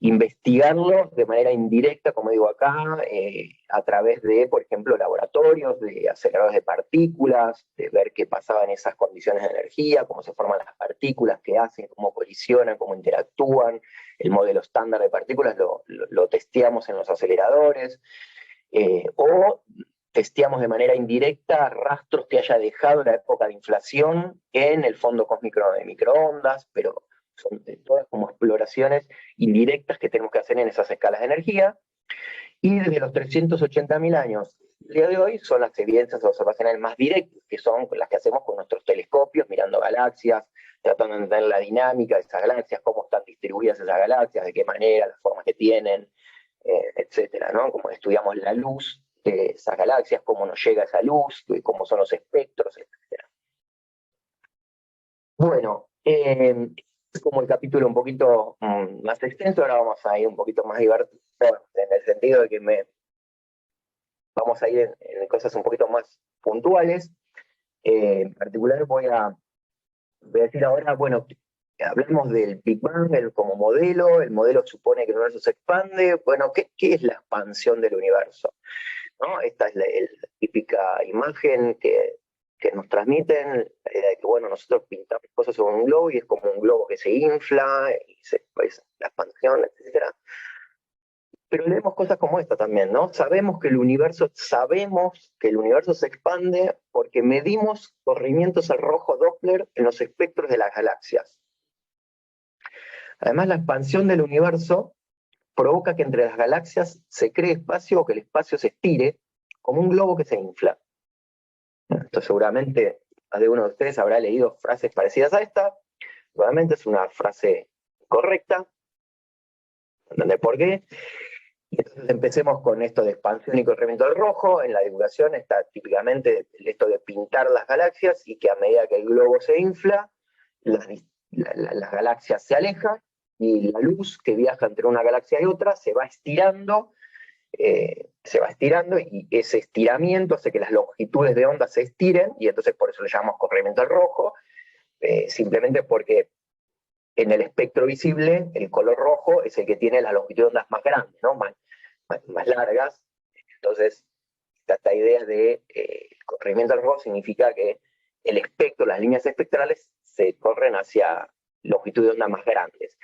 investigarlo de manera indirecta, como digo acá, a través de, por ejemplo, laboratorios, de aceleradores de partículas, de ver qué pasaba en esas condiciones de energía, cómo se forman las partículas, qué hacen, cómo colisionan, cómo interactúan. El modelo estándar de partículas lo testeamos en los aceleradores, o testeamos de manera indirecta rastros que haya dejado la época de inflación en el fondo cósmico de microondas, pero son todas como exploraciones indirectas que tenemos que hacer en esas escalas de energía. Y desde los 380.000 años, el día de hoy, son las evidencias observacionales más directas, que son las que hacemos con nuestros telescopios, mirando galaxias, tratando de entender la dinámica de esas galaxias, cómo están distribuidas esas galaxias, de qué manera, las formas que tienen, etcétera, ¿no? Como estudiamos la luz de esas galaxias, cómo nos llega esa luz, cómo son los espectros, etcétera. Bueno, es como el capítulo un poquito más extenso, ahora vamos a ir un poquito más divertido, en el sentido de que vamos a ir en cosas un poquito más puntuales. En particular voy a decir ahora, bueno, hablamos del Big Bang como modelo. El modelo supone que el universo se expande. Bueno, ¿qué es la expansión del universo? ¿No? Esta es la típica imagen que nos transmiten, la idea de que, bueno, nosotros pintamos cosas sobre un globo y es como un globo que se infla, y pues, la expansión, etc. Pero leemos cosas como esta también, ¿no? Sabemos que el universo se expande porque medimos corrimientos al rojo Doppler en los espectros de las galaxias. Además, la expansión del universo provoca que entre las galaxias se cree espacio o que el espacio se estire como un globo que se infla. Esto seguramente más de uno de ustedes habrá leído frases parecidas a esta. Nuevamente es una frase correcta. ¿Entendés por qué? Y entonces empecemos con esto de expansión y corrimiento del rojo. En la divulgación está típicamente esto de pintar las galaxias y que a medida que el globo se infla, las galaxias se alejan y la luz que viaja entre una galaxia y otra se va estirando y ese estiramiento hace que las longitudes de onda se estiren y entonces por eso le llamamos corrimiento al rojo, simplemente porque en el espectro visible, el color rojo es el que tiene las longitudes de ondas más grandes, ¿no? Más largas. Entonces, esta idea de corrimiento al rojo significa que el espectro, las líneas espectrales, se corren hacia longitudes de onda más grandes.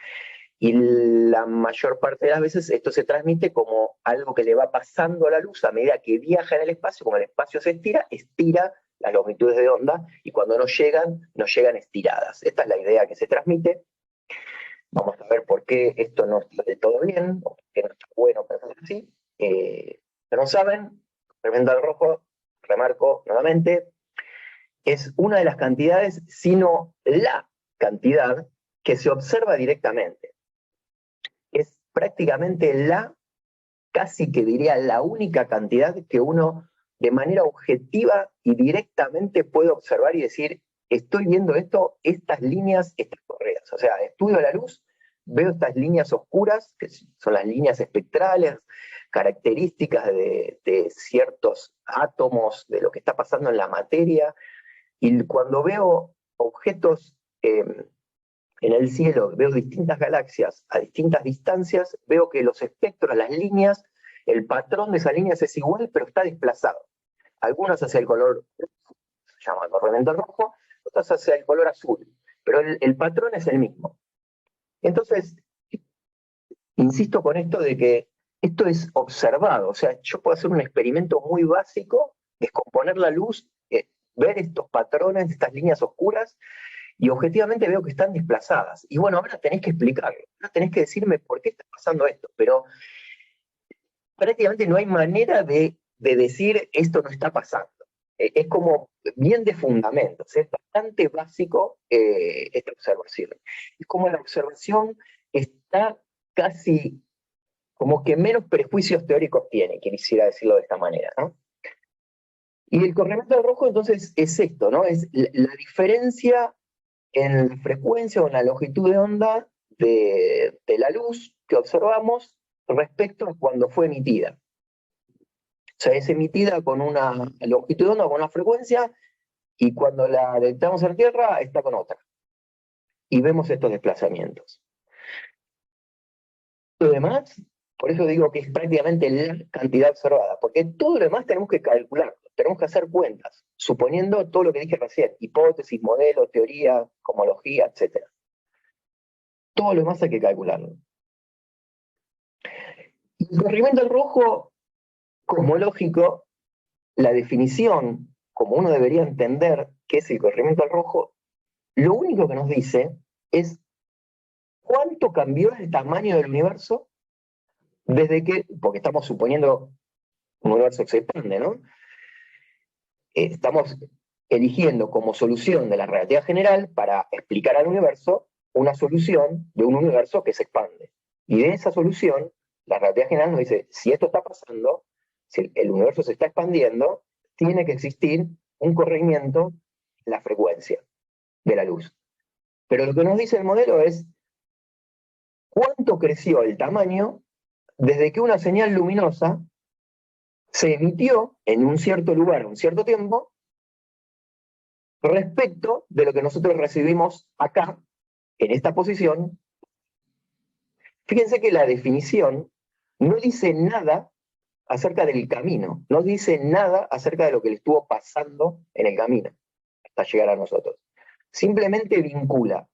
Y la mayor parte de las veces esto se transmite como algo que le va pasando a la luz a medida que viaja en el espacio. Como el espacio se estira, estira las longitudes de onda, y cuando nos llegan estiradas. Esta es la idea que se transmite. Vamos a ver por qué esto no está del todo bien, o por qué no está bueno pensar así. Pero no saben, corrimiento al rojo, remarco nuevamente, es una de las cantidades, sino la cantidad que se observa directamente. Es prácticamente casi que diría la única cantidad que uno de manera objetiva y directamente puede observar y decir, estoy viendo esto, estas líneas, estas correas. O sea, estudio la luz, veo estas líneas oscuras, que son las líneas espectrales, características de ciertos átomos, de lo que está pasando en la materia, y cuando veo objetos en el cielo, veo distintas galaxias a distintas distancias, veo que los espectros, las líneas, el patrón de esas líneas es igual, pero está desplazado. Algunas hacia el color, se llama corrimiento rojo, otras hacia el color azul, pero el patrón es el mismo. Entonces, insisto con esto de que esto es observado, o sea, yo puedo hacer un experimento muy básico, descomponer la luz, ver estos patrones, estas líneas oscuras, y objetivamente veo que están desplazadas. Y bueno, ahora tenés que explicarlo, ahora tenés que decirme por qué está pasando esto, pero prácticamente no hay manera de decir esto no está pasando. Es como bien de fundamentos, es bastante básico esta observación. Es como la observación está casi como que menos prejuicios teóricos tiene, quisiera decirlo de esta manera, ¿no? Y el corrimiento al rojo entonces es esto, ¿no? Es la diferencia en la frecuencia o en la longitud de onda de la luz que observamos respecto a cuando fue emitida. O sea, es emitida con una longitud de onda, con una frecuencia, y cuando la detectamos en Tierra está con otra. Y vemos estos desplazamientos. Lo demás, por eso digo que es prácticamente la cantidad observada, porque todo lo demás tenemos que calcularlo, tenemos que hacer cuentas, suponiendo todo lo que dije recién, hipótesis, modelo, teoría, cosmología, etc. Todo lo demás hay que calcularlo. Y el corrimiento al rojo cosmológico, la definición, como uno debería entender qué es el corrimiento al rojo, lo único que nos dice es cuánto cambió el tamaño del universo desde que, porque estamos suponiendo un universo que se expande, ¿no? Estamos eligiendo como solución de la relatividad general para explicar al universo una solución de un universo que se expande. Y de esa solución, la relatividad general nos dice, si esto está pasando, si el universo se está expandiendo, tiene que existir un corrimiento en la frecuencia de la luz. Pero lo que nos dice el modelo es cuánto creció el tamaño desde que una señal luminosa se emitió en un cierto lugar, a un cierto tiempo, respecto de lo que nosotros recibimos acá, en esta posición. Fíjense que la definición no dice nada acerca del camino, no dice nada acerca de lo que le estuvo pasando en el camino hasta llegar a nosotros. Simplemente vincula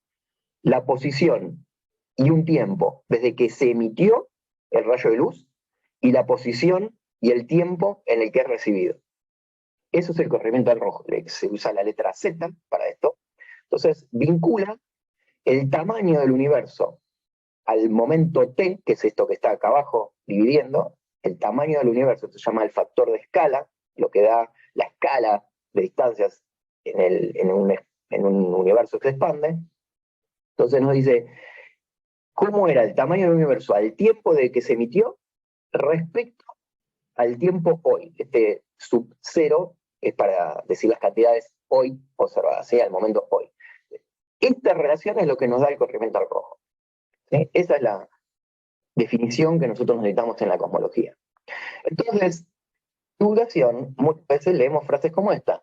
la posición y un tiempo desde que se emitió el rayo de luz y la posición y el tiempo en el que es recibido. Eso es el corrimiento al rojo. Se usa la letra Z para esto. Entonces, vincula el tamaño del universo al momento t, que es esto que está acá abajo dividiendo, el tamaño del universo se llama el factor de escala, lo que da la escala de distancias en un universo que se expande. Entonces nos dice cómo era el tamaño del universo al tiempo de que se emitió respecto al tiempo hoy. Este sub 0 es para decir las cantidades hoy observadas, ¿sí? Al momento hoy. Esta relación es lo que nos da el corrimiento al rojo. ¿Sí? Esa es la definición que nosotros necesitamos en la cosmología. Entonces, divulgación, muchas veces leemos frases como esta.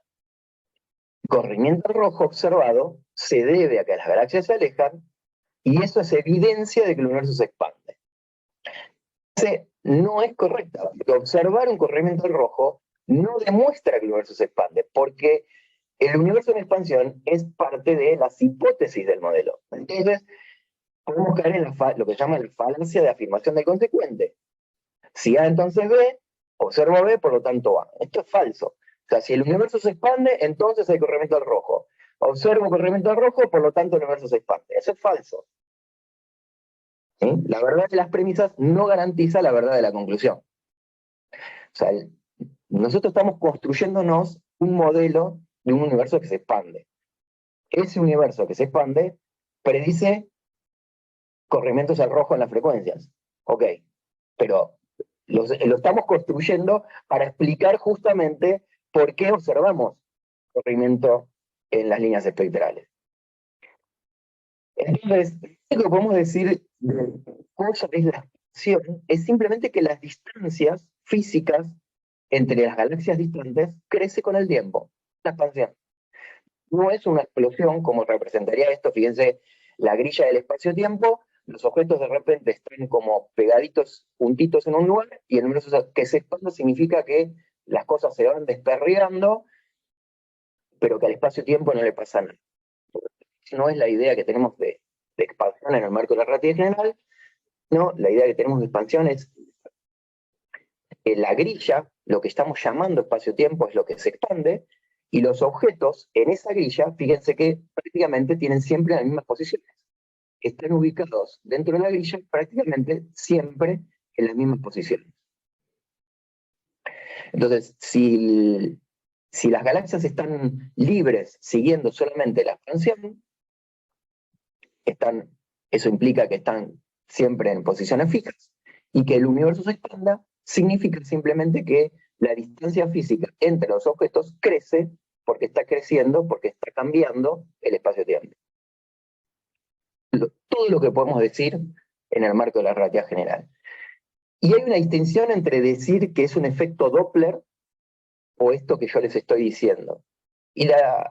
Corrimiento al rojo observado se debe a que las galaxias se alejan Y eso es evidencia de que el universo se expande. No es correcta, porque observar un corrimiento al rojo no demuestra que el universo se expande, porque el universo en expansión es parte de las hipótesis del modelo. Entonces, podemos caer en lo que se llama la falacia de afirmación del consecuente. Si A entonces B, observo B, por lo tanto A. Esto es falso. O sea, si el universo se expande, entonces hay corrimiento al rojo. Observo corrimiento al rojo, por lo tanto el universo se expande. Eso es falso. ¿Sí? La verdad de las premisas no garantiza la verdad de la conclusión. O sea, nosotros estamos construyéndonos un modelo de un universo que se expande. Ese universo que se expande predice corrimientos al rojo en las frecuencias. Ok, pero lo estamos construyendo para explicar justamente por qué observamos corrimiento en las líneas espectrales. Entonces, lo que podemos decir de cosa es la expansión es simplemente que las distancias físicas entre las galaxias distantes crece con el tiempo. La expansión. No es una explosión como representaría esto, fíjense, la grilla del espacio-tiempo, los objetos de repente están como pegaditos, juntitos en un lugar, y el universo que se expande significa que las cosas se van desperdigando, pero que al espacio-tiempo no le pasa nada. No es la idea que tenemos de expansión en el marco de la relatividad general, no, la idea que tenemos de expansión es que la grilla, lo que estamos llamando espacio-tiempo, es lo que se expande, y los objetos en esa grilla, fíjense que prácticamente tienen siempre las mismas posiciones. Están ubicados dentro de la grilla prácticamente siempre en las mismas posiciones. Entonces, si las galaxias están libres siguiendo solamente la expansión, eso implica que están siempre en posiciones fijas, y que el universo se expanda significa simplemente que la distancia física entre los objetos crece porque está creciendo, porque está cambiando el espacio-tiempo. Todo lo que podemos decir en el marco de la relatividad general. Y hay una distinción entre decir que es un efecto Doppler o esto que yo les estoy diciendo. Y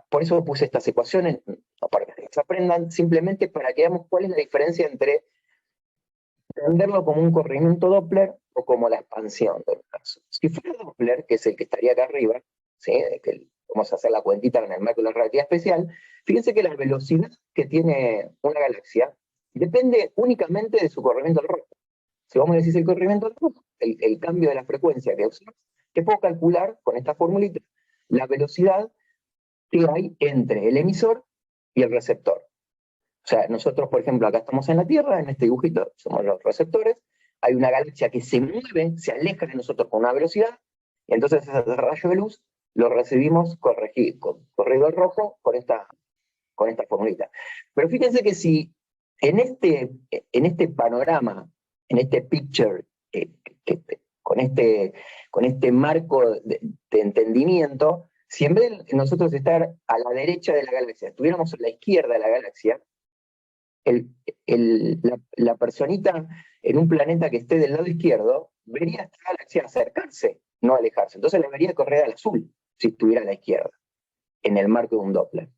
por eso puse estas ecuaciones, no para que se aprendan, simplemente para que veamos cuál es la diferencia entre entenderlo como un corrimiento Doppler o como la expansión del caso. Si fuera Doppler, que es el que estaría acá arriba, ¿sí? Que vamos a hacer la cuentita en el marco de la relatividad especial, fíjense que la velocidad que tiene una galaxia depende únicamente de su corrimiento al rojo. Si vos me decís el corrimiento al rojo, el cambio de la frecuencia que observas, te puedo calcular con esta formulita la velocidad que hay entre el emisor y el receptor. O sea, nosotros, por ejemplo, acá estamos en la Tierra, en este dibujito, somos los receptores, hay una galaxia que se mueve, se aleja de nosotros con una velocidad, y entonces ese rayo de luz lo recibimos corrido al rojo con esta formulita. Pero fíjense que si en este panorama, en este picture, con este marco de entendimiento, si en vez de nosotros estar a la derecha de la galaxia, estuviéramos a la izquierda de la galaxia, la personita en un planeta que esté del lado izquierdo vería a esta galaxia acercarse, no alejarse. Entonces la vería correr al azul si estuviera a la izquierda, en el marco de un Doppler.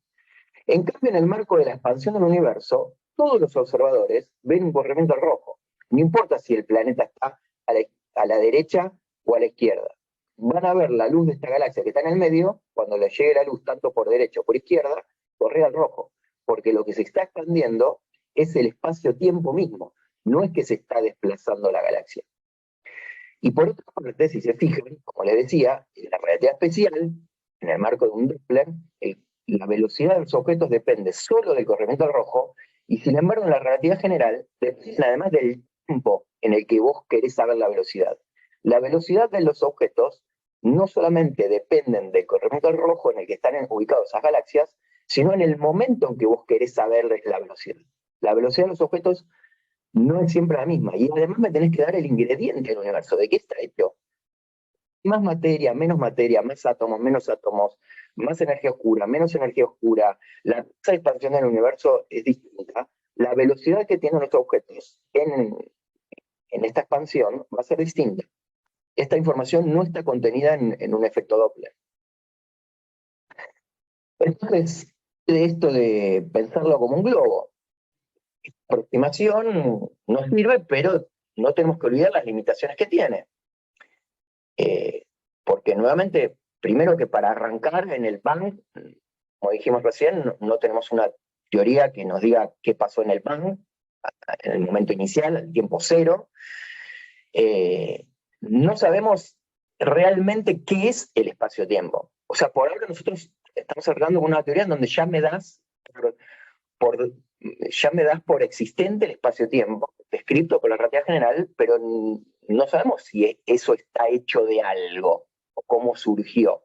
En cambio, en el marco de la expansión del universo, todos los observadores ven un corrimiento al rojo. No importa si el planeta está a la derecha o a la izquierda. Van a ver la luz de esta galaxia que está en el medio, cuando le llegue la luz tanto por derecha o por izquierda, correr al rojo. Porque lo que se está expandiendo es el espacio-tiempo mismo, no es que se está desplazando la galaxia. Y por otra parte, si se fijan, como les decía, en la relatividad especial, en el marco de un Doppler, la velocidad de los objetos depende solo del corrimiento al rojo, y sin embargo en la relatividad general depende además del tiempo en el que vos querés saber la velocidad. La velocidad de los objetos no solamente dependen del corrimiento al rojo en el que están ubicadas esas galaxias, sino en el momento en que vos querés saber la velocidad. La velocidad de los objetos no es siempre la misma, y además me tenés que dar el ingrediente del universo, de qué está hecho. Más materia, más átomos, menos átomos, más energía oscura, menos energía oscura, la tasa de expansión del universo es distinta, la velocidad que tienen los objetos en esta expansión va a ser distinta. Esta información no está contenida en un efecto Doppler. Entonces, de esto de pensarlo como un globo, aproximación nos sirve, pero no tenemos que olvidar las limitaciones que tiene. Porque nuevamente, primero que para arrancar en el Bang, como dijimos recién, no tenemos una teoría que nos diga qué pasó en el Bang, en el momento inicial, el tiempo cero. No sabemos realmente qué es el espacio-tiempo. O sea, por ahora nosotros estamos hablando de una teoría en donde ya me das por existente el espacio-tiempo, descrito por la relatividad general, pero no sabemos si eso está hecho de algo o cómo surgió.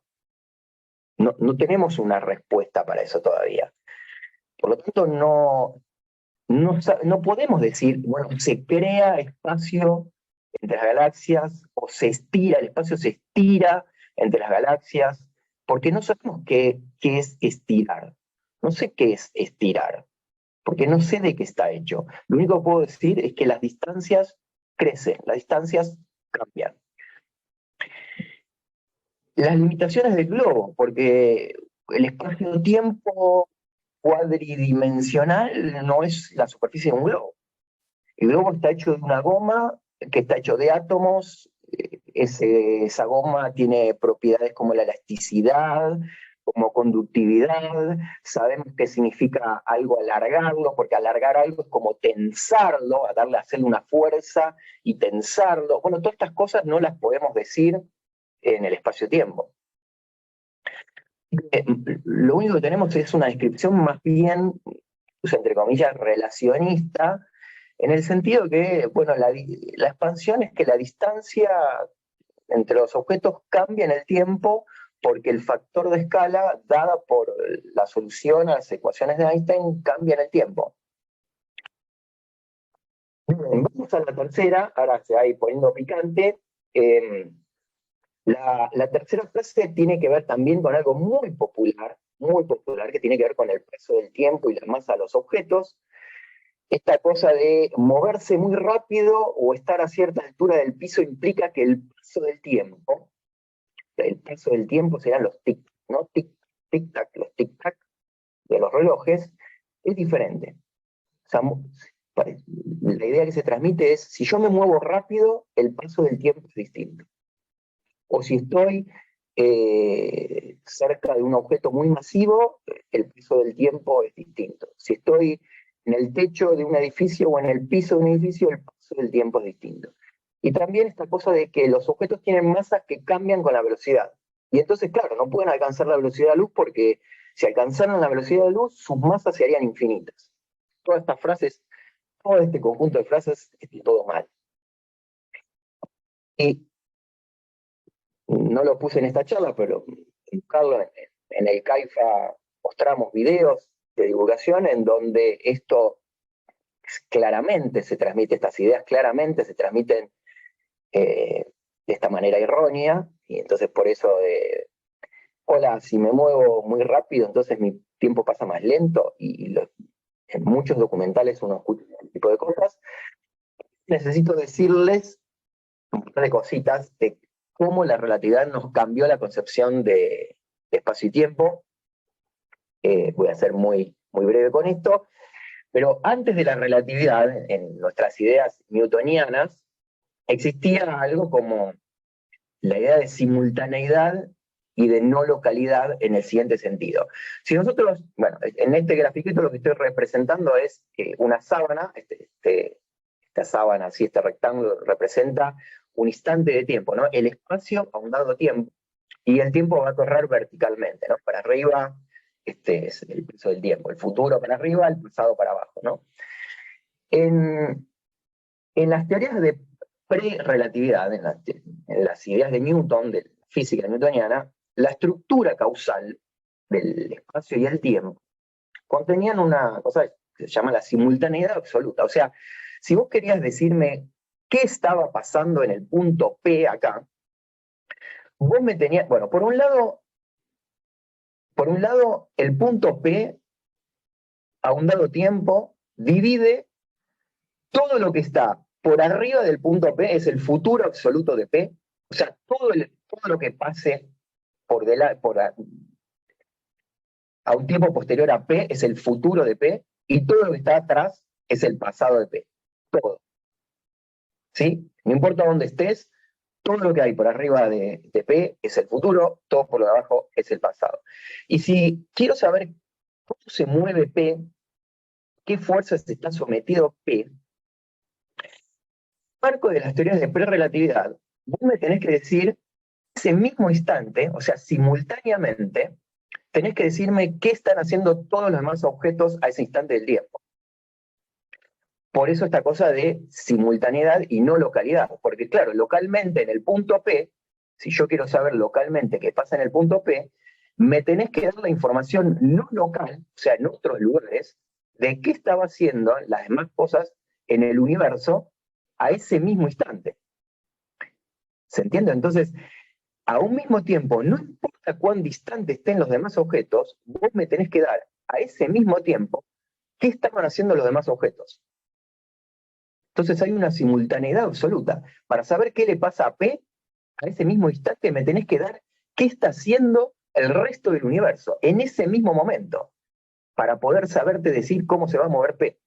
No tenemos una respuesta para eso todavía. Por lo tanto, no podemos decir, bueno, se crea espacio entre las galaxias o se estira, el espacio se estira entre las galaxias, porque no sabemos qué es estirar. No sé qué es estirar, porque no sé de qué está hecho. Lo único que puedo decir es que las distancias crecen, las distancias cambian. Las limitaciones del globo, porque el espacio-tiempo cuadridimensional no es la superficie de un globo. El globo está hecho de una goma que está hecho de átomos. Esa goma tiene propiedades como la elasticidad, como conductividad. Sabemos qué significa algo alargarlo, porque alargar algo es como tensarlo, hacerle una fuerza y tensarlo. Bueno, todas estas cosas no las podemos decir en el espacio-tiempo. Lo único que tenemos es una descripción más bien, entre comillas, relacionista, en el sentido que, bueno, la expansión es que la distancia entre los objetos cambia en el tiempo porque el factor de escala dada por la solución a las ecuaciones de Einstein cambia en el tiempo. Bien, vamos a la tercera, ahora se va a ir poniendo picante. La tercera frase tiene que ver también con algo muy popular, que tiene que ver con el peso del tiempo y la masa de los objetos. Esta cosa de moverse muy rápido o estar a cierta altura del piso implica que el paso del tiempo serán los tic, ¿no? Tic-tac, los tic-tac de los relojes, es diferente. O sea, la idea que se transmite es, si yo me muevo rápido, el paso del tiempo es distinto. O si estoy cerca de un objeto muy masivo, el paso del tiempo es distinto. Si estoy en el techo de un edificio o en el piso de un edificio, el paso del tiempo es distinto. Y también esta cosa de que los objetos tienen masas que cambian con la velocidad. Y entonces, claro, no pueden alcanzar la velocidad de la luz porque si alcanzaran la velocidad de la luz, sus masas se harían infinitas. Todas estas frases, todo este conjunto de frases, está todo mal. Y no lo puse en esta charla, pero en el CAIFA mostramos videos de divulgación en donde esto claramente se transmite, estas ideas claramente se transmiten de esta manera errónea, y entonces por eso hola, si me muevo muy rápido, entonces mi tiempo pasa más lento, en muchos documentales uno escucha este tipo de cosas. Necesito decirles un par de cositas de cómo la relatividad nos cambió la concepción de espacio y tiempo. Voy a ser muy, muy breve con esto, pero antes de la relatividad, en nuestras ideas newtonianas, existía algo como la idea de simultaneidad y de no localidad en el siguiente sentido. Si nosotros, bueno, en este grafiquito lo que estoy representando es una sábana, esta sábana, así, este rectángulo representa un instante de tiempo, ¿no? El espacio a un dado tiempo, y el tiempo va a correr verticalmente, ¿no? Para arriba, este es el peso del tiempo, el futuro para arriba, el pasado para abajo, ¿no? En las teorías de pre-relatividad, en las ideas de Newton, de física newtoniana, la estructura causal del espacio y el tiempo contenían una cosa que se llama la simultaneidad absoluta. O sea, si vos querías decirme qué estaba pasando en el punto P acá, vos me tenías, bueno, por un lado, el punto P a un dado tiempo divide todo lo que está por arriba del punto P, es el futuro absoluto de P, o sea, todo lo que pase a un tiempo posterior a P es el futuro de P, y todo lo que está atrás es el pasado de P. Todo. ¿Sí? No importa dónde estés, todo lo que hay por arriba de P es el futuro, todo por lo de abajo es el pasado. Y si quiero saber cómo se mueve P, qué fuerzas está sometido P, en el marco de las teorías de prerrelatividad, vos me tenés que decir, ese mismo instante, o sea, simultáneamente, tenés que decirme qué están haciendo todos los demás objetos a ese instante del tiempo. Por eso esta cosa de simultaneidad y no localidad, porque claro, localmente en el punto P, si yo quiero saber localmente qué pasa en el punto P, me tenés que dar la información no local, o sea, en otros lugares, de qué estaba haciendo las demás cosas en el universo a ese mismo instante. ¿Se entiende? Entonces, a un mismo tiempo, no importa cuán distante estén los demás objetos, vos me tenés que dar a ese mismo tiempo qué estaban haciendo los demás objetos. Entonces hay una simultaneidad absoluta. Para saber qué le pasa a P, a ese mismo instante me tenés que dar qué está haciendo el resto del universo, en ese mismo momento, para poder saberte decir cómo se va a mover P.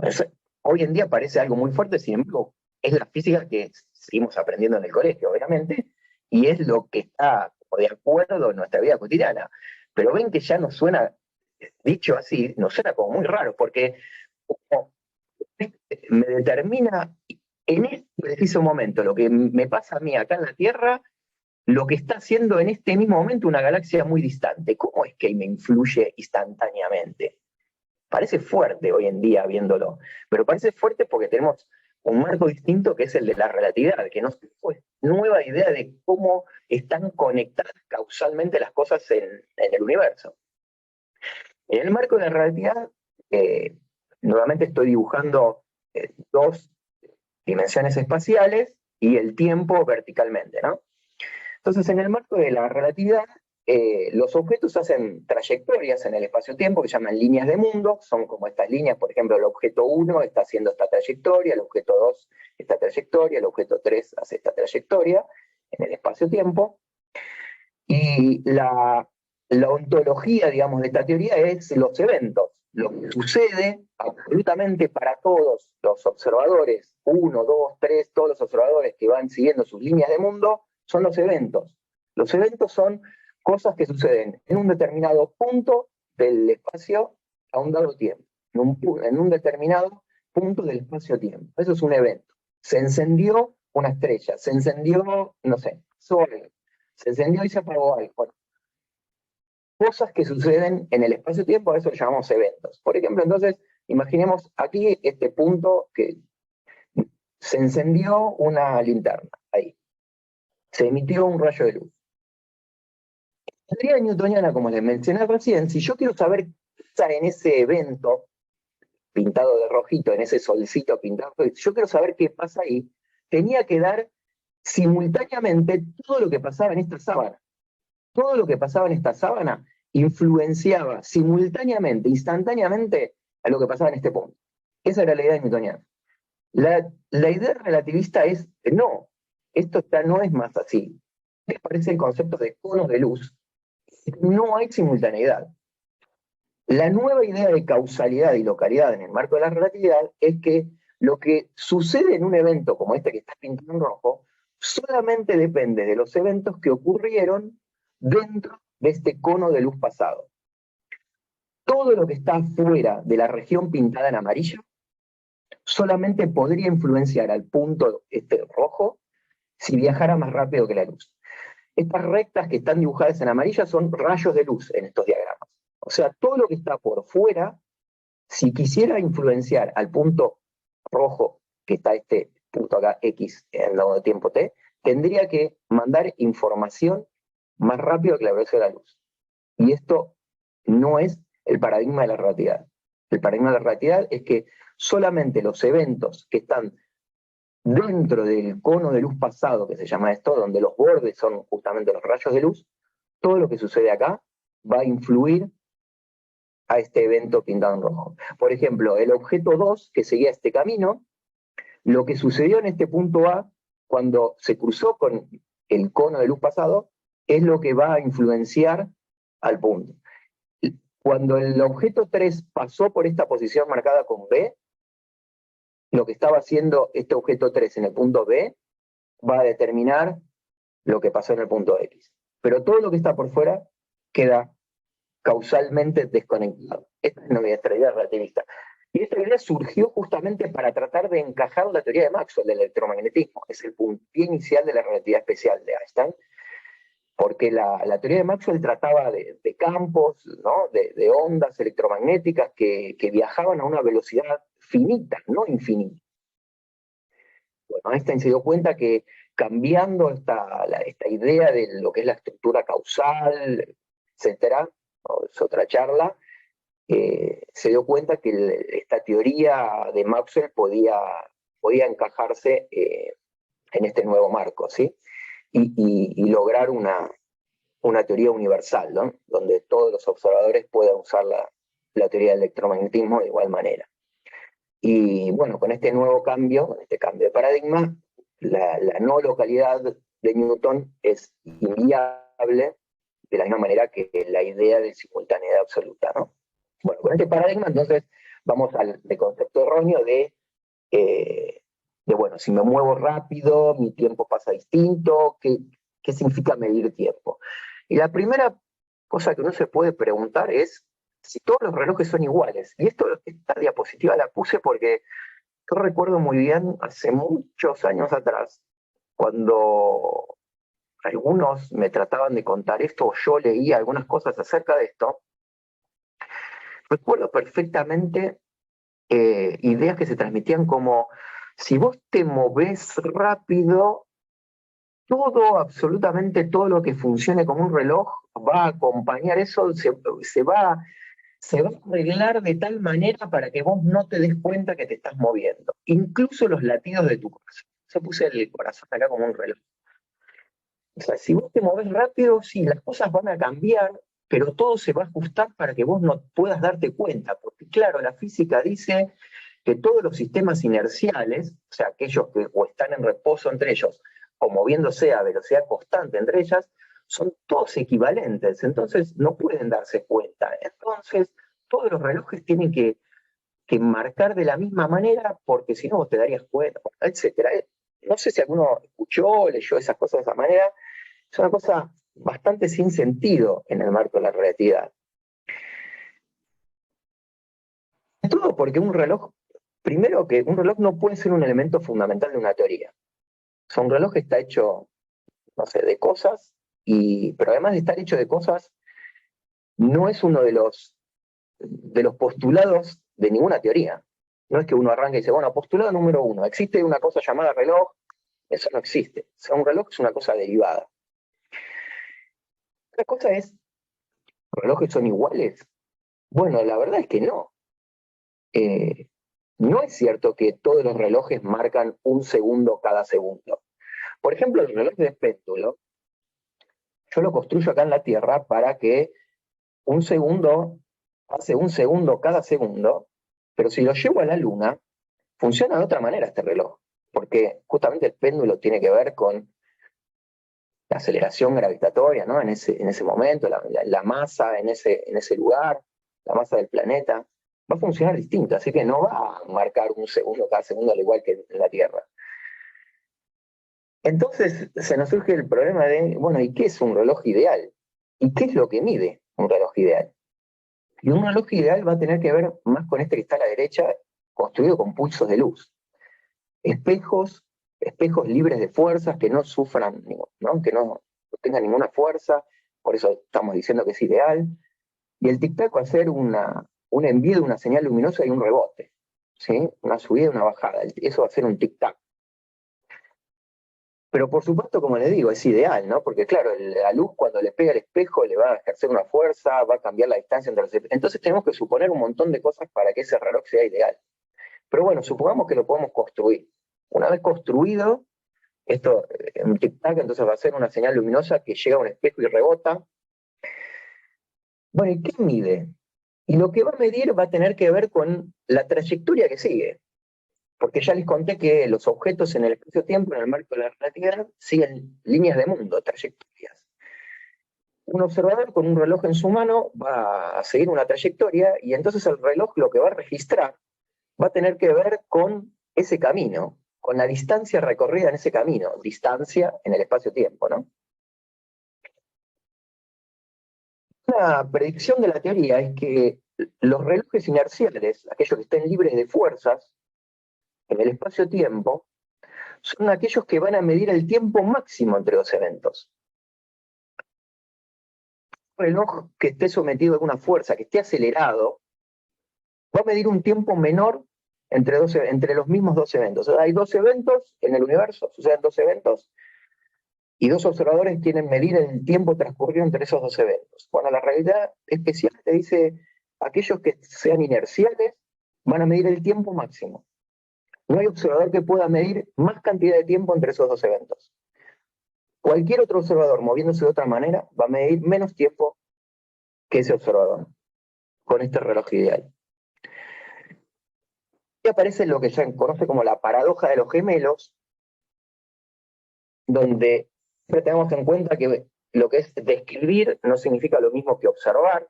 Eso, hoy en día parece algo muy fuerte, sin embargo, es la física que seguimos aprendiendo en el colegio, obviamente, y es lo que está de acuerdo en nuestra vida cotidiana. Pero ven que ya nos suena, dicho así, nos suena como muy raro, porque me determina en este preciso momento lo que me pasa a mí acá en la Tierra, lo que está haciendo en este mismo momento una galaxia muy distante. ¿Cómo es que me influye instantáneamente? Parece fuerte hoy en día viéndolo, pero parece fuerte porque tenemos un marco distinto que es el de la relatividad, que nos fue nueva idea de cómo están conectadas causalmente las cosas en el universo. En el marco de la relatividad, nuevamente estoy dibujando dos dimensiones espaciales y el tiempo verticalmente, ¿no? Entonces, en el marco de la relatividad, los objetos hacen trayectorias en el espacio-tiempo que se llaman líneas de mundo, son como estas líneas, por ejemplo, el objeto 1 está haciendo esta trayectoria, el objeto 2 esta trayectoria, el objeto 3 hace esta trayectoria en el espacio-tiempo. Y la ontología, digamos, de esta teoría es los eventos, lo que sucede absolutamente para todos los observadores, 1, 2, 3, todos los observadores que van siguiendo sus líneas de mundo, son los eventos. Los eventos son cosas que suceden en un determinado punto del espacio a un dado tiempo, en un determinado punto del espacio-tiempo. Eso es un evento. Se encendió una estrella, se encendió, no sé, sol, se encendió y se apagó algo. Bueno, cosas que suceden en el espacio-tiempo, a eso lo llamamos eventos. Por ejemplo, entonces, imaginemos aquí este punto que se encendió una linterna, ahí. Se emitió un rayo de luz. La teoría newtoniana, como les mencioné recién, si yo quiero saber qué está en ese evento pintado de rojito, en ese solcito pintado, si yo quiero saber qué pasa ahí, tenía que dar simultáneamente todo lo que pasaba en esta sábana. Todo lo que pasaba en esta sábana influenciaba simultáneamente, instantáneamente, a lo que pasaba en este punto. Esa era la idea newtoniana. La idea relativista es, no, esto no es más así. ¿Qué parece el concepto de conos de luz? No hay simultaneidad. La nueva idea de causalidad y localidad en el marco de la relatividad es que lo que sucede en un evento como este que está pintado en rojo solamente depende de los eventos que ocurrieron dentro de este cono de luz pasado. Todo lo que está fuera de la región pintada en amarillo solamente podría influenciar al punto este rojo si viajara más rápido que la luz. Estas rectas que están dibujadas en amarillo son rayos de luz en estos diagramas. O sea, todo lo que está por fuera, si quisiera influenciar al punto rojo, que está este punto acá, X, en el lado de tiempo T, tendría que mandar información más rápido que la velocidad de la luz. Y esto no es el paradigma de la relatividad. El paradigma de la relatividad es que solamente los eventos que están dentro del cono de luz pasado, que se llama esto, donde los bordes son justamente los rayos de luz, todo lo que sucede acá va a influir a este evento pintado en rojo. Por ejemplo, el objeto 2 que seguía este camino, lo que sucedió en este punto A, cuando se cruzó con el cono de luz pasado, es lo que va a influenciar al punto. Cuando el objeto 3 pasó por esta posición marcada con B, lo que estaba haciendo este objeto 3 en el punto B va a determinar lo que pasó en el punto X. Pero todo lo que está por fuera queda causalmente desconectado. Esta es nuestra idea relativista. Y esta idea surgió justamente para tratar de encajar la teoría de Maxwell del electromagnetismo. Es el puntier inicial de la relatividad especial de Einstein, porque la teoría de Maxwell trataba de campos, ¿no? de ondas electromagnéticas que viajaban a una velocidad finita, no infinita. Bueno, Einstein se dio cuenta que cambiando esta idea de lo que es la estructura causal, etcétera, ¿no? Es otra charla, se dio cuenta que esta teoría de Maxwell podía encajarse en este nuevo marco, ¿sí? Y lograr una teoría universal, ¿no? Donde todos los observadores puedan usar la teoría del electromagnetismo de igual manera. Y bueno, con este nuevo cambio, este cambio de paradigma, la no localidad de Newton es inviable de la misma manera que la idea de simultaneidad absoluta, ¿no? Bueno, con este paradigma entonces vamos al concepto erróneo bueno, si me muevo rápido, mi tiempo pasa distinto, ¿qué significa medir tiempo? Y la primera cosa que uno se puede preguntar es si todos los relojes son iguales. Y esta diapositiva la puse porque yo recuerdo muy bien, hace muchos años atrás, cuando algunos me trataban de contar esto, o yo leía algunas cosas acerca de esto, recuerdo perfectamente ideas que se transmitían como, si vos te movés rápido, absolutamente todo lo que funcione como un reloj va a acompañar eso, se va a arreglar de tal manera para que vos no te des cuenta que te estás moviendo. Incluso los latidos de tu corazón. Yo puse el corazón acá como un reloj. O sea, si vos te movés rápido, sí, las cosas van a cambiar, pero todo se va a ajustar para que vos no puedas darte cuenta. Porque claro, la física dice que todos los sistemas inerciales, o sea, aquellos que o están en reposo entre ellos, o moviéndose a velocidad constante entre ellas, son todos equivalentes, entonces no pueden darse cuenta. Entonces, todos los relojes tienen que marcar de la misma manera, porque si no vos te darías cuenta, etcétera. No sé si alguno escuchó o leyó esas cosas de esa manera. Es una cosa bastante sin sentido en el marco de la relatividad. Todo porque primero que un reloj no puede ser un elemento fundamental de una teoría. O sea, un reloj está hecho, no sé, de cosas, pero además de estar hecho de cosas, no es uno de los postulados de ninguna teoría. No es que uno arranque y dice, bueno, postulado número 1, existe una cosa llamada reloj, eso no existe. O sea, un reloj es una cosa derivada. La cosa es, ¿los relojes son iguales? Bueno, la verdad es que no. No es cierto que todos los relojes marcan un segundo cada segundo. Por ejemplo, el reloj de péndulo, yo lo construyo acá en la Tierra para que un segundo hace un segundo cada segundo, pero si lo llevo a la Luna, funciona de otra manera este reloj, porque justamente el péndulo tiene que ver con la aceleración gravitatoria, ¿no? En ese momento, la masa en ese lugar, la masa del planeta, va a funcionar distinto, así que no va a marcar un segundo cada segundo al igual que en la Tierra. Entonces se nos surge el problema de, bueno, ¿y qué es un reloj ideal? ¿Y qué es lo que mide un reloj ideal? Y un reloj ideal va a tener que ver más con este que está a la derecha, construido con pulsos de luz. Espejos libres de fuerzas, que no sufran, ¿no? Que no tengan ninguna fuerza, por eso estamos diciendo que es ideal. Y el tic-tac va a ser un envío de una señal luminosa y un rebote, ¿sí? Una subida y una bajada. Eso va a ser un tic-tac. Pero por supuesto, como les digo, es ideal, ¿no? Porque claro, la luz cuando le pega al espejo le va a ejercer una fuerza, va a cambiar la distancia entre los espejos. Entonces tenemos que suponer un montón de cosas para que ese reloj sea ideal. Pero bueno, supongamos que lo podemos construir. Una vez construido, esto, un tic-tac, entonces va a ser una señal luminosa que llega a un espejo y rebota. Bueno, ¿y qué mide? Y lo que va a medir va a tener que ver con la trayectoria que sigue. Porque ya les conté que los objetos en el espacio-tiempo, en el marco de la relatividad, siguen líneas de mundo, trayectorias. un observador con un reloj en su mano va a seguir una trayectoria y entonces el reloj lo que va a registrar va a tener que ver con ese camino, con la distancia recorrida en ese camino, distancia en el espacio-tiempo, ¿no? Una predicción de la teoría es que los relojes inerciales, aquellos que estén libres de fuerzas en el espacio-tiempo, son aquellos que van a medir el tiempo máximo entre dos eventos. Un reloj que esté sometido a alguna fuerza, que esté acelerado, va a medir un tiempo menor entre los mismos dos eventos. O sea, hay dos eventos en el universo, suceden dos eventos, y dos observadores quieren medir el tiempo transcurrido entre esos dos eventos. Bueno, la realidad especial te dice, aquellos que sean inerciales van a medir el tiempo máximo. No hay observador que pueda medir más cantidad de tiempo entre esos dos eventos. Cualquier otro observador moviéndose de otra manera va a medir menos tiempo que ese observador con este reloj ideal. Y aparece lo que se conoce como la paradoja de los gemelos, donde tenemos en cuenta que lo que es describir no significa lo mismo que observar.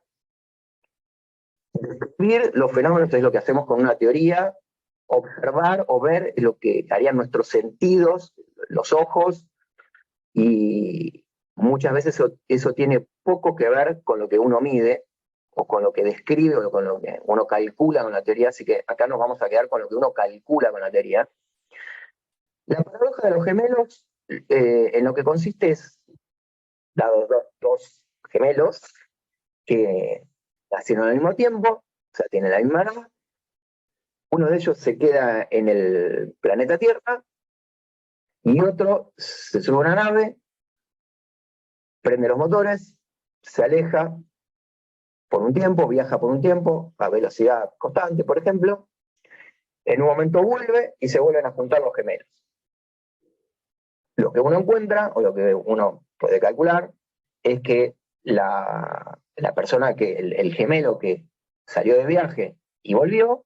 Describir los fenómenos es lo que hacemos con una teoría, observar o ver es lo que harían nuestros sentidos, los ojos, y muchas veces eso tiene poco que ver con lo que uno mide, o con lo que describe, o con lo que uno calcula con la teoría, así que acá nos vamos a quedar con lo que uno calcula con la teoría. La paradoja de los gemelos, en lo que consiste es, dados dos gemelos que nacieron al mismo tiempo, o sea, tienen la misma edad, uno de ellos se queda en el planeta Tierra, y otro se sube a una nave, prende los motores, se aleja por un tiempo, viaja por un tiempo, a velocidad constante, por ejemplo, en un momento vuelve y se vuelven a juntar los gemelos. Lo que uno encuentra, o lo que uno puede calcular, es que la persona, el gemelo que salió de viaje y volvió,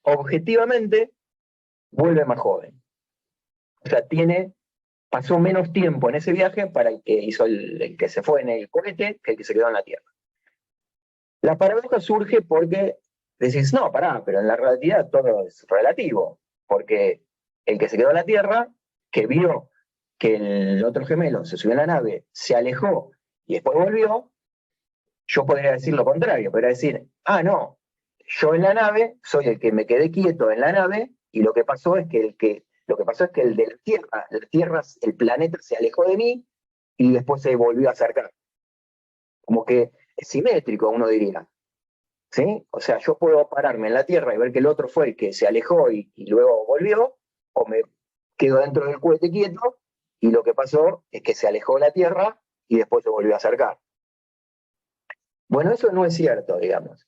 objetivamente vuelve más joven. O sea, pasó menos tiempo en ese viaje para el que hizo el que se fue en el cohete que el que se quedó en la Tierra. La paradoja surge porque decís, no, pará, pero en la realidad todo es relativo, porque el que se quedó en la Tierra, que vio que el otro gemelo se subió a la nave, se alejó y después volvió, yo podría decir lo contrario, podría decir, no, yo en la nave soy el que me quedé quieto en la nave y lo que pasó es que el de la Tierra, el planeta se alejó de mí y después se volvió a acercar. Como que es simétrico, uno diría. ¿Sí? O sea, yo puedo pararme en la Tierra y ver que el otro fue el que se alejó y luego volvió, o me quedo dentro del cohete quieto y lo que pasó es que se alejó de la Tierra y después se volvió a acercar. Bueno, eso no es cierto, digamos.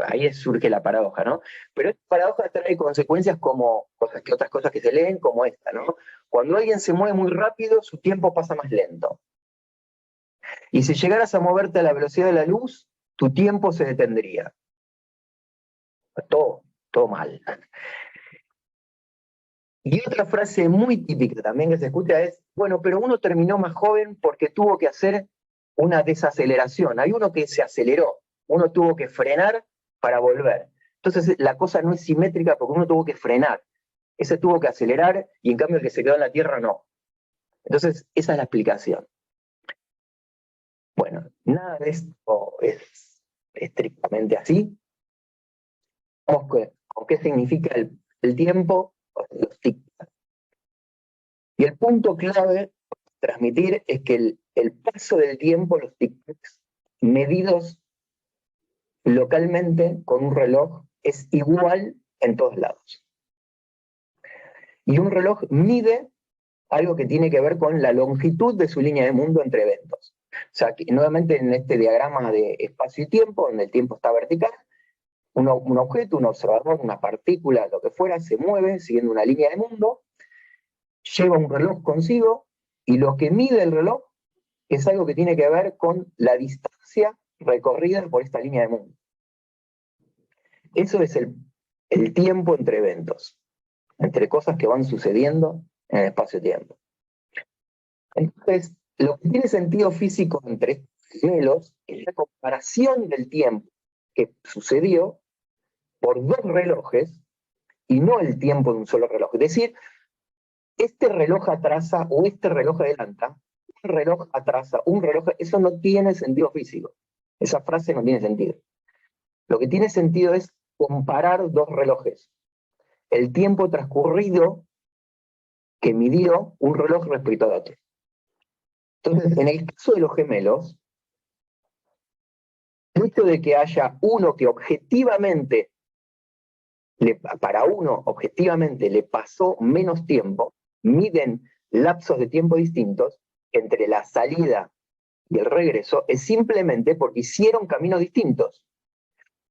Ahí surge la paradoja, ¿no? Pero esta paradoja trae consecuencias como otras cosas que se leen, como esta, ¿no? Cuando alguien se mueve muy rápido, su tiempo pasa más lento. Y si llegaras a moverte a la velocidad de la luz, tu tiempo se detendría. Todo mal. Y otra frase muy típica también que se escucha es, bueno, pero uno terminó más joven porque tuvo que hacer una desaceleración. Hay uno que se aceleró, uno tuvo que frenar para volver. Entonces la cosa no es simétrica porque uno tuvo que frenar. Ese tuvo que acelerar y en cambio el que se quedó en la Tierra no. Entonces esa es la explicación. Bueno, nada de esto es estrictamente así. Vamos con qué significa el tiempo, los tic-tac. Y el punto clave para transmitir es que el paso del tiempo, los tic-tacs, medidos localmente con un reloj, es igual en todos lados. Y un reloj mide algo que tiene que ver con la longitud de su línea de mundo entre eventos. O sea, que nuevamente en este diagrama de espacio y tiempo, donde el tiempo está vertical, un objeto, un observador, una partícula, lo que fuera, se mueve siguiendo una línea de mundo, lleva un reloj consigo, y lo que mide el reloj es algo que tiene que ver con la distancia recorrida por esta línea de mundo. Eso es el tiempo entre eventos, entre cosas que van sucediendo en el espacio-tiempo. Entonces, lo que tiene sentido físico entre estos gemelos es la comparación del tiempo que sucedió por dos relojes y no el tiempo de un solo reloj. Es decir, este reloj atrasa o este reloj adelanta, un reloj atrasa, un reloj, eso no tiene sentido físico. Esa frase no tiene sentido. Lo que tiene sentido es comparar dos relojes. El tiempo transcurrido que midió un reloj respecto al otro. Entonces, en el caso de los gemelos, el hecho de que haya uno que objetivamente, para uno objetivamente le pasó menos tiempo, miden lapsos de tiempo distintos entre la salida y el regreso, es simplemente porque hicieron caminos distintos.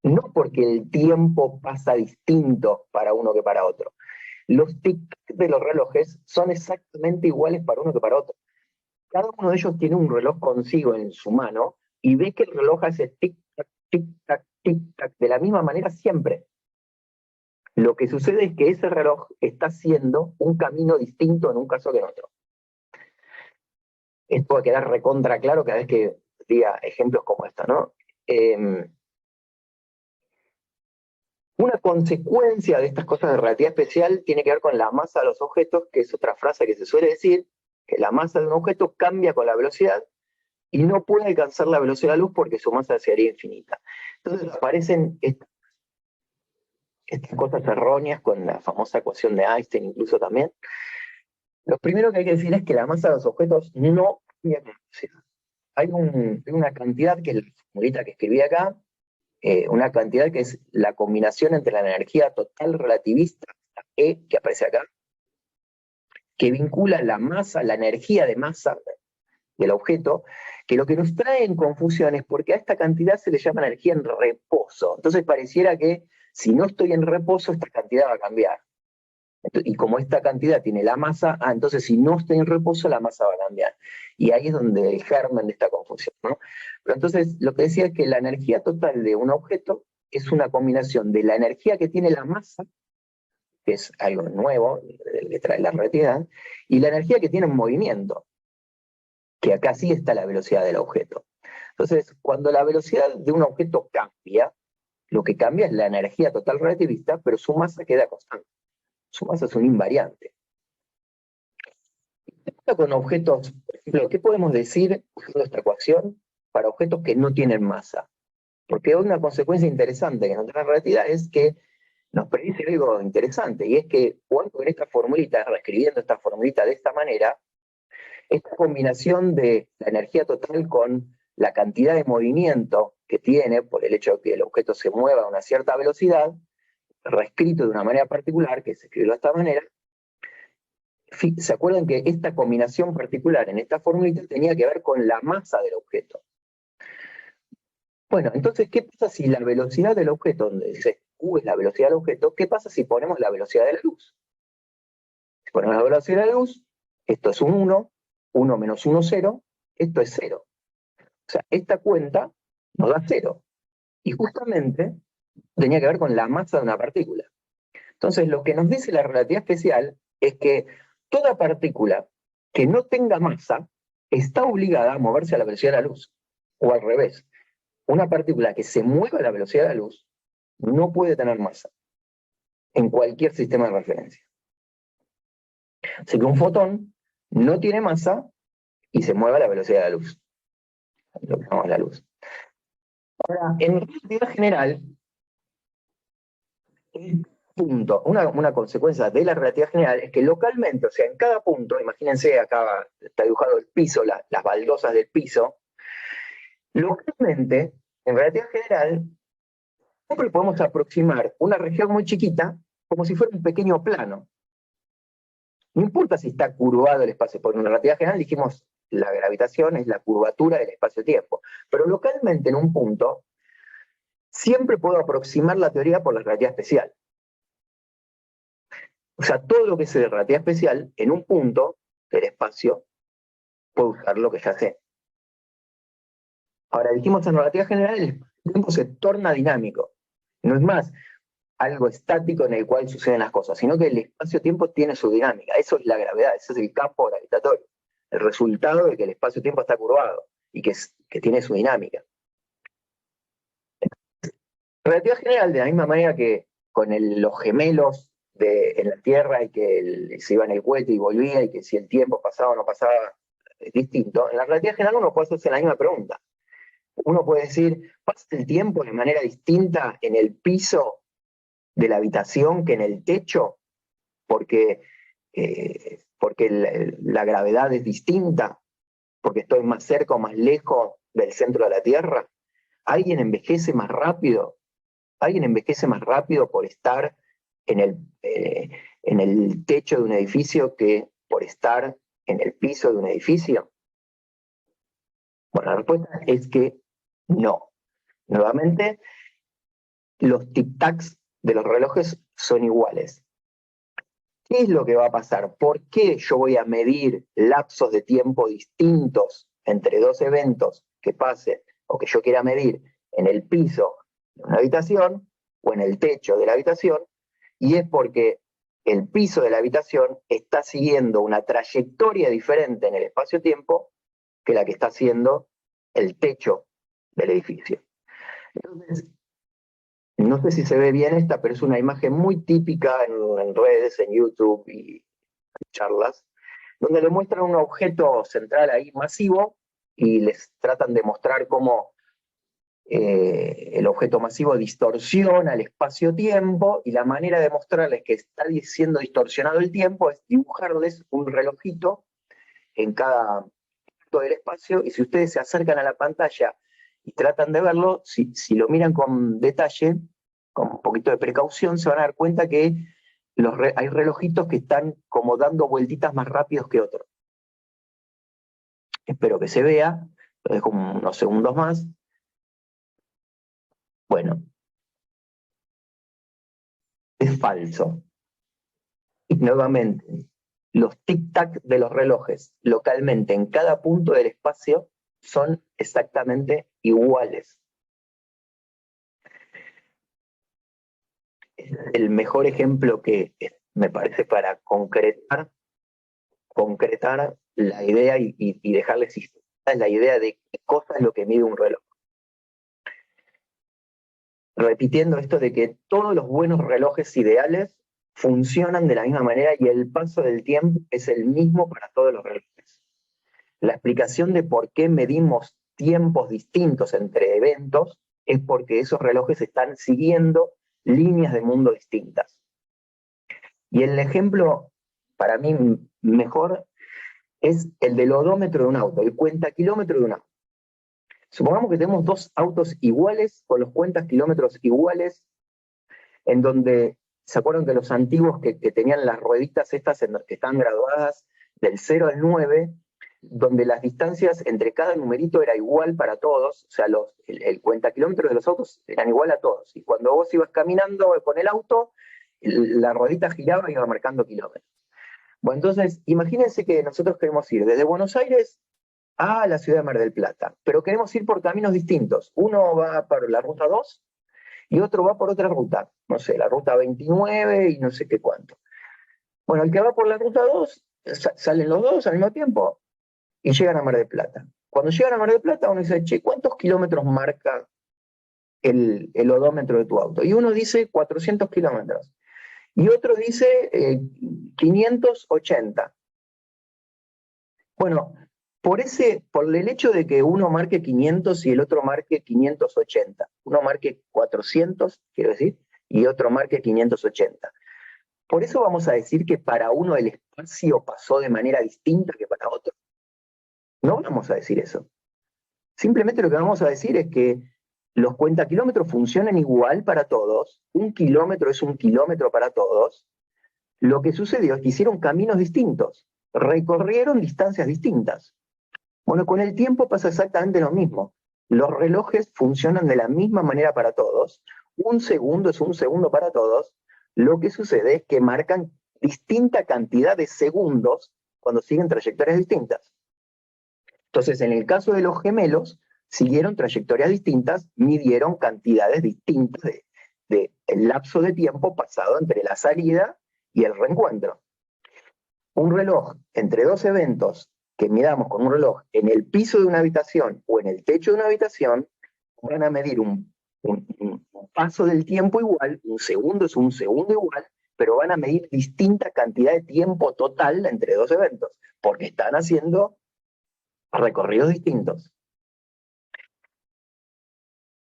No porque el tiempo pasa distinto para uno que para otro. Los tic-tac de los relojes son exactamente iguales para uno que para otro. Cada uno de ellos tiene un reloj consigo en su mano y ve que el reloj hace tic-tac, tic-tac, tic-tac, de la misma manera siempre. Lo que sucede es que ese reloj está haciendo un camino distinto en un caso que en otro. Esto va a quedar recontra claro cada vez que diga ejemplos como esto, ¿no? Una consecuencia de estas cosas de relatividad especial tiene que ver con la masa de los objetos, que es otra frase que se suele decir, que la masa de un objeto cambia con la velocidad y no puede alcanzar la velocidad de la luz porque su masa sería infinita. Entonces aparecen estas cosas erróneas con la famosa ecuación de Einstein incluso también. Lo primero que hay que decir es que la masa de los objetos no cambia con la velocidad. Hay una cantidad, que es la formulita que escribí acá, una cantidad que es la combinación entre la energía total relativista, la E, que aparece acá, que vincula la masa, la energía de masa del objeto, que lo que nos trae en confusión es porque a esta cantidad se le llama energía en reposo. Entonces pareciera que si no estoy en reposo, esta cantidad va a cambiar. Y como esta cantidad tiene la masa, entonces si no estoy en reposo, la masa va a cambiar. Y ahí es donde el germen de esta confusión, ¿no? Pero entonces lo que decía es que la energía total de un objeto es una combinación de la energía que tiene la masa, que es algo nuevo, que trae la relatividad, y la energía que tiene un movimiento, que acá sí está la velocidad del objeto. Entonces, cuando la velocidad de un objeto cambia, lo que cambia es la energía total relativista, pero su masa queda constante. Su masa es un invariante. Con objetos, por ejemplo, ¿qué podemos decir usando esta ecuación para objetos que no tienen masa? Porque una consecuencia interesante que nos trae la relatividad es que nos predice algo interesante, y es que jugando con esta formulita, reescribiendo esta formulita de esta manera, esta combinación de la energía total con la cantidad de movimiento que tiene, por el hecho de que el objeto se mueva a una cierta velocidad, reescrito de una manera particular, que se escribió de esta manera, ¿se acuerdan que esta combinación particular en esta formulita tenía que ver con la masa del objeto? Bueno, entonces, ¿qué pasa si la velocidad del objeto, donde dice Q es la velocidad del objeto, qué pasa si ponemos la velocidad de la luz? Si ponemos la velocidad de la luz, esto es un 1, 1 menos 1, 0, esto es 0. O sea, esta cuenta nos da 0. Y justamente tenía que ver con la masa de una partícula. Entonces, lo que nos dice la relatividad especial es que toda partícula que no tenga masa está obligada a moverse a la velocidad de la luz. O al revés, una partícula que se mueva a la velocidad de la luz no puede tener masa en cualquier sistema de referencia. Así que un fotón no tiene masa y se mueve a la velocidad de la luz. Lo que llamamos la luz. Ahora, en relatividad general, punto, una consecuencia de la relatividad general es que localmente, o sea, en cada punto, imagínense acá está dibujado el piso, las baldosas del piso, localmente, en relatividad general, siempre podemos aproximar una región muy chiquita como si fuera un pequeño plano. No importa si está curvado el espacio, porque en relatividad general dijimos la gravitación es la curvatura del espacio-tiempo, pero localmente en un punto siempre puedo aproximar la teoría por la relatividad especial. O sea, todo lo que sé de relatividad especial, en un punto del espacio, puedo usar lo que ya sé. Ahora, dijimos en relatividad general, el tiempo se torna dinámico. No es más algo estático en el cual suceden las cosas, sino que el espacio-tiempo tiene su dinámica. Eso es la gravedad, ese es el campo gravitatorio. El resultado de que el espacio-tiempo está curvado y que que tiene su dinámica. Relatividad general, de la misma manera que con los gemelos en la Tierra, y que se iba en el cohete y volvía, y que si el tiempo pasaba o no pasaba es distinto, en la relatividad general uno puede hacerse la misma pregunta. Uno puede decir, ¿pasa el tiempo de manera distinta en el piso de la habitación que en el techo? Porque la gravedad es distinta, porque estoy más cerca o más lejos del centro de la Tierra. ¿Alguien envejece más rápido? ¿Alguien envejece más rápido por estar en el techo de un edificio que por estar en el piso de un edificio? Bueno, la respuesta es que no. Nuevamente, los tic-tacs de los relojes son iguales. ¿Qué es lo que va a pasar? ¿Por qué yo voy a medir lapsos de tiempo distintos entre dos eventos que pasen o que yo quiera medir en el piso de una habitación o en el techo de la habitación? Y es porque el piso de la habitación está siguiendo una trayectoria diferente en el espacio-tiempo que la que está haciendo el techo del edificio. Entonces, no sé si se ve bien esta, pero es una imagen muy típica en redes, en YouTube y en charlas, donde le muestran un objeto central ahí masivo y les tratan de mostrar cómo el objeto masivo distorsiona el espacio-tiempo, y la manera de mostrarles que está siendo distorsionado el tiempo es dibujarles un relojito en cada punto del espacio, y si ustedes se acercan a la pantalla y tratan de verlo, si lo miran con detalle, con un poquito de precaución, se van a dar cuenta que hay relojitos que están como dando vueltitas más rápidos que otros. Espero que se vea, lo dejo unos segundos más. Bueno, es falso. Y nuevamente, los tic-tac de los relojes localmente en cada punto del espacio son exactamente iguales. Es el mejor ejemplo que me parece para concretar la idea y dejarles la idea de qué cosa es lo que mide un reloj. Repitiendo esto de que todos los buenos relojes ideales funcionan de la misma manera y el paso del tiempo es el mismo para todos los relojes. La explicación de por qué medimos tiempos distintos entre eventos es porque esos relojes están siguiendo líneas de mundo distintas. Y el ejemplo, para mí, mejor es el del odómetro de un auto, el cuentakilómetro de un auto. Supongamos que tenemos dos autos iguales, con los cuentas kilómetros iguales, en donde, ¿se acuerdan que los antiguos que tenían las rueditas estas que están graduadas del 0 al 9, donde las distancias entre cada numerito era igual para todos, o sea, el cuentakilómetros de los autos eran igual a todos, y cuando vos ibas caminando con el auto, la ruedita giraba y iba marcando kilómetros. Bueno, entonces, imagínense que nosotros queremos ir desde Buenos Aires a la ciudad de Mar del Plata, pero queremos ir por caminos distintos. Uno va por la ruta 2 y otro va por otra ruta, no sé, la ruta 29 y no sé qué cuánto. Bueno, el que va por la ruta 2, salen los dos al mismo tiempo y llegan a Mar del Plata. Cuando llegan a Mar del Plata, uno dice, che, ¿cuántos kilómetros marca el odómetro de tu auto? Y uno dice 400 kilómetros. Y otro dice 580. Bueno, por el hecho de que uno marque 500 y el otro marque 580, uno marque 400, quiero decir, y otro marque 580. Por eso vamos a decir que para uno el espacio pasó de manera distinta que para otro. No vamos a decir eso. Simplemente lo que vamos a decir es que los cuentakilómetros funcionan igual para todos, un kilómetro es un kilómetro para todos. Lo que sucedió es que hicieron caminos distintos, recorrieron distancias distintas. Bueno, con el tiempo pasa exactamente lo mismo. Los relojes funcionan de la misma manera para todos. Un segundo es un segundo para todos. Lo que sucede es que marcan distinta cantidad de segundos cuando siguen trayectorias distintas. Entonces, en el caso de los gemelos, siguieron trayectorias distintas, midieron cantidades distintas de el lapso de tiempo pasado entre la salida y el reencuentro. Un reloj entre dos eventos que midamos con un reloj en el piso de una habitación o en el techo de una habitación, van a medir un paso del tiempo igual, un segundo es un segundo igual, pero van a medir distinta cantidad de tiempo total entre dos eventos, porque están haciendo recorridos distintos.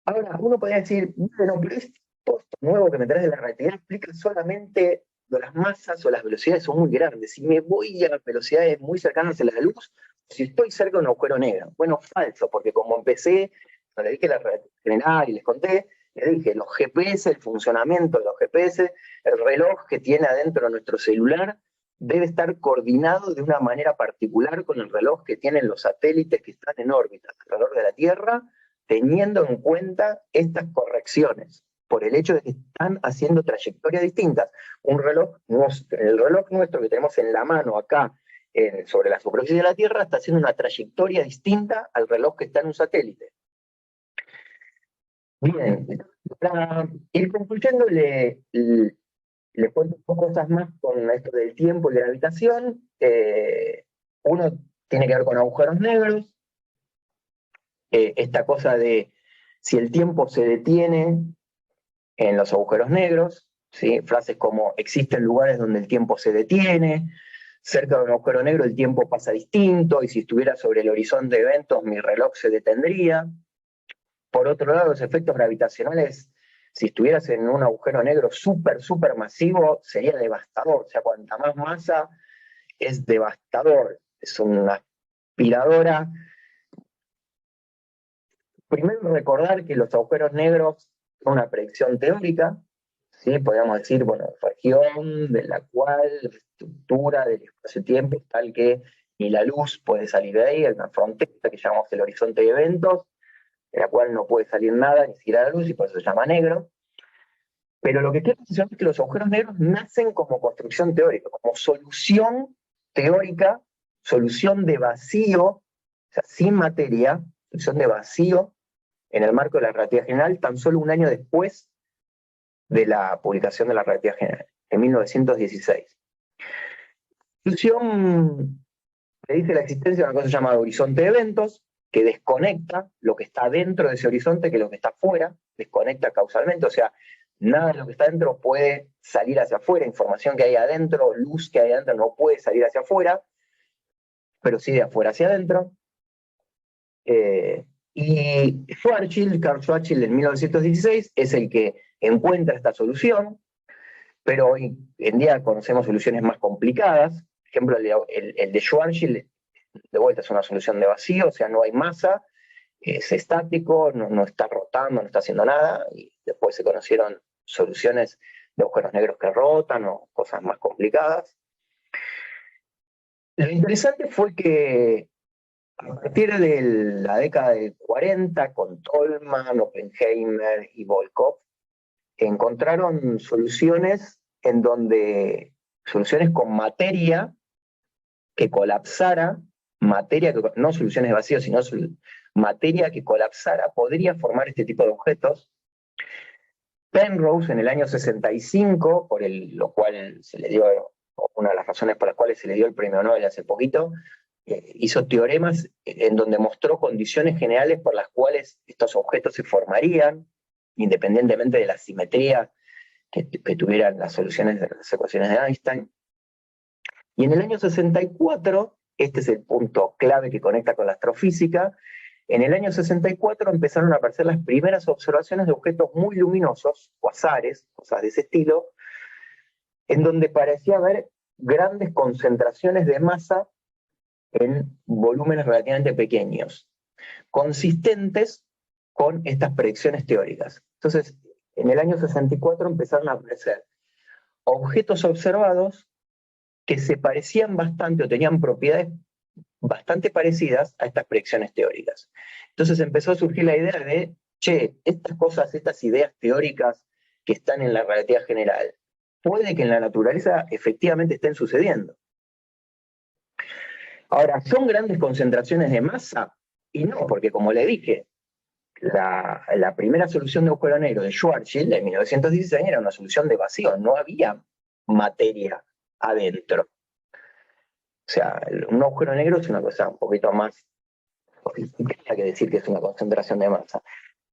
Ahora, uno podría decir, bueno, pero esto nuevo que me traes de la relatividad explica solamente de las masas o las velocidades son muy grandes. Si me voy a velocidades muy cercanas a la luz, si estoy cerca de un agujero negro. Bueno, falso, porque como empecé, cuando le dije la relatividad general y les conté, les dije, los GPS, el funcionamiento de los GPS, el reloj que tiene adentro nuestro celular, debe estar coordinado de una manera particular con el reloj que tienen los satélites que están en órbita alrededor de la Tierra, teniendo en cuenta estas correcciones, por el hecho de que están haciendo trayectorias distintas. El reloj nuestro que tenemos en la mano acá, sobre la superficie de la Tierra, está haciendo una trayectoria distinta al reloj que está en un satélite. Bien, para ir concluyendo, le cuento un poco cosas más con esto del tiempo y de la habitación. Uno tiene que ver con agujeros negros, esta cosa de si el tiempo se detiene en los agujeros negros, ¿sí? Frases como existen lugares donde el tiempo se detiene, cerca de un agujero negro el tiempo pasa distinto, y si estuviera sobre el horizonte de eventos mi reloj se detendría. Por otro lado, los efectos gravitacionales, si estuvieras en un agujero negro súper masivo, sería devastador. O sea, cuanta más masa, es devastador. Es una aspiradora. Primero recordar que los agujeros negros son una predicción teórica, ¿sí? Podríamos decir, bueno, región de la cual la estructura del espacio-tiempo es tal que ni la luz puede salir de ahí, hay una frontera que llamamos el horizonte de eventos, de la cual no puede salir nada, ni siquiera la luz, y por eso se llama negro. Pero lo que quiero mencionar es que los agujeros negros nacen como construcción teórica, como solución teórica, solución de vacío, o sea, sin materia, solución de vacío en el marco de la relatividad general, tan solo un año después de la publicación de la relatividad general, en 1916. La solución predice la existencia de una cosa llamada horizonte de eventos, que desconecta lo que está dentro de ese horizonte que lo que está fuera, desconecta causalmente, o sea, nada de lo que está dentro puede salir hacia afuera, información que hay adentro, luz que hay adentro no puede salir hacia afuera, pero sí de afuera hacia adentro. Y Carl Schwarzschild en 1916 es el que encuentra esta solución, pero hoy en día conocemos soluciones más complicadas. Por ejemplo, el de Schwarzschild, de vuelta, es una solución de vacío, o sea, no hay masa, es estático, no está rotando, no está haciendo nada, y después se conocieron soluciones de agujeros negros que rotan o cosas más complicadas. Lo interesante fue que a partir de la década de 40, con Tolman, Oppenheimer y Volkov, encontraron soluciones soluciones con materia que colapsara, no soluciones de vacío, sino materia que colapsara, podría formar este tipo de objetos. Penrose en el año 65, lo cual se le dio, una de las razones por las cuales se le dio el premio Nobel hace poquito, hizo teoremas en donde mostró condiciones generales por las cuales estos objetos se formarían, independientemente de la simetría que tuvieran las soluciones de las ecuaciones de Einstein. Y en el año 64, este es el punto clave que conecta con la astrofísica, en el año 64 empezaron a aparecer las primeras observaciones de objetos muy luminosos, cuasares, cosas de ese estilo, en donde parecía haber grandes concentraciones de masa en volúmenes relativamente pequeños, consistentes con estas predicciones teóricas. Entonces, en el año 64 empezaron a aparecer objetos observados que se parecían bastante o tenían propiedades bastante parecidas a estas predicciones teóricas. Entonces empezó a surgir la idea de, estas cosas, estas ideas teóricas que están en la relatividad general, puede que en la naturaleza efectivamente estén sucediendo. Ahora, ¿son grandes concentraciones de masa? Y no, porque como le dije, la primera solución de agujero negro de Schwarzschild en 1916 era una solución de vacío, no había materia adentro. sea, un agujero negro es una cosa un poquito más sofisticada que decir que es una concentración de masa.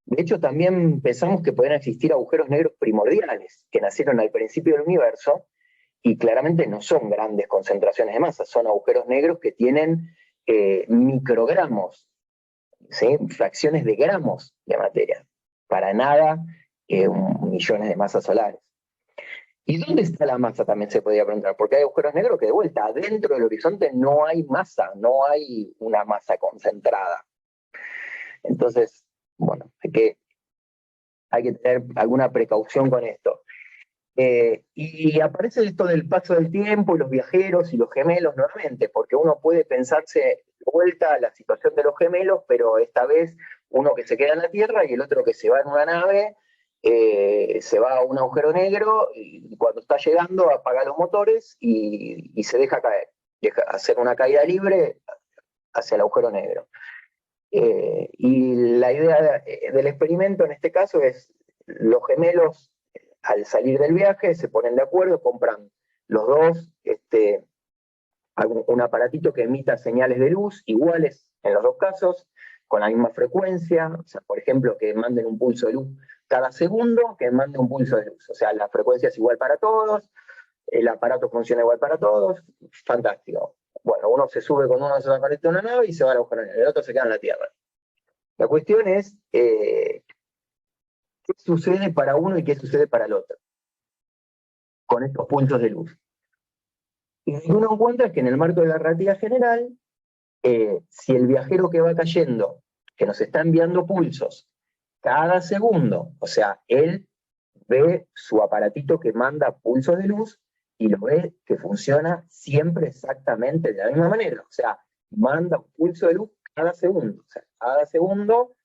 De hecho, también pensamos que pueden existir agujeros negros primordiales, que nacieron al principio del universo, y claramente no son grandes concentraciones de masa, son agujeros negros que tienen microgramos, ¿sí? Fracciones de gramos de materia, para nada millones de masas solares. ¿Y dónde está la masa? También se podría preguntar, porque hay agujeros negros que de vuelta, adentro del horizonte no hay masa, no hay una masa concentrada. Entonces, bueno, hay que tener alguna precaución con esto. Y aparece esto del paso del tiempo y los viajeros y los gemelos nuevamente, porque uno puede pensarse de vuelta a la situación de los gemelos, pero esta vez uno que se queda en la Tierra y el otro que se va en una nave, se va a un agujero negro y cuando está llegando apaga los motores y se deja caer, deja hacer una caída libre hacia el agujero negro. Y la idea del experimento en este caso es los gemelos al salir del viaje se ponen de acuerdo, compran los dos un aparatito que emita señales de luz iguales en los dos casos, con la misma frecuencia, o sea, por ejemplo, que manden un pulso de luz cada segundo, que manden un pulso de luz, o sea, la frecuencia es igual para todos, el aparato funciona igual para todos, fantástico. Bueno, uno se sube con uno de esos aparatos a una nave y se va a agujero negro, el otro se queda en la Tierra. La cuestión es qué sucede para uno y qué sucede para el otro con estos pulsos de luz. Y lo que uno encuentra es que en el marco de la relatividad general, si el viajero que va cayendo, que nos está enviando pulsos cada segundo, o sea, él ve su aparatito que manda pulsos de luz y lo ve que funciona siempre exactamente de la misma manera, o sea, manda un pulso de luz cada segundo, o sea, cada segundo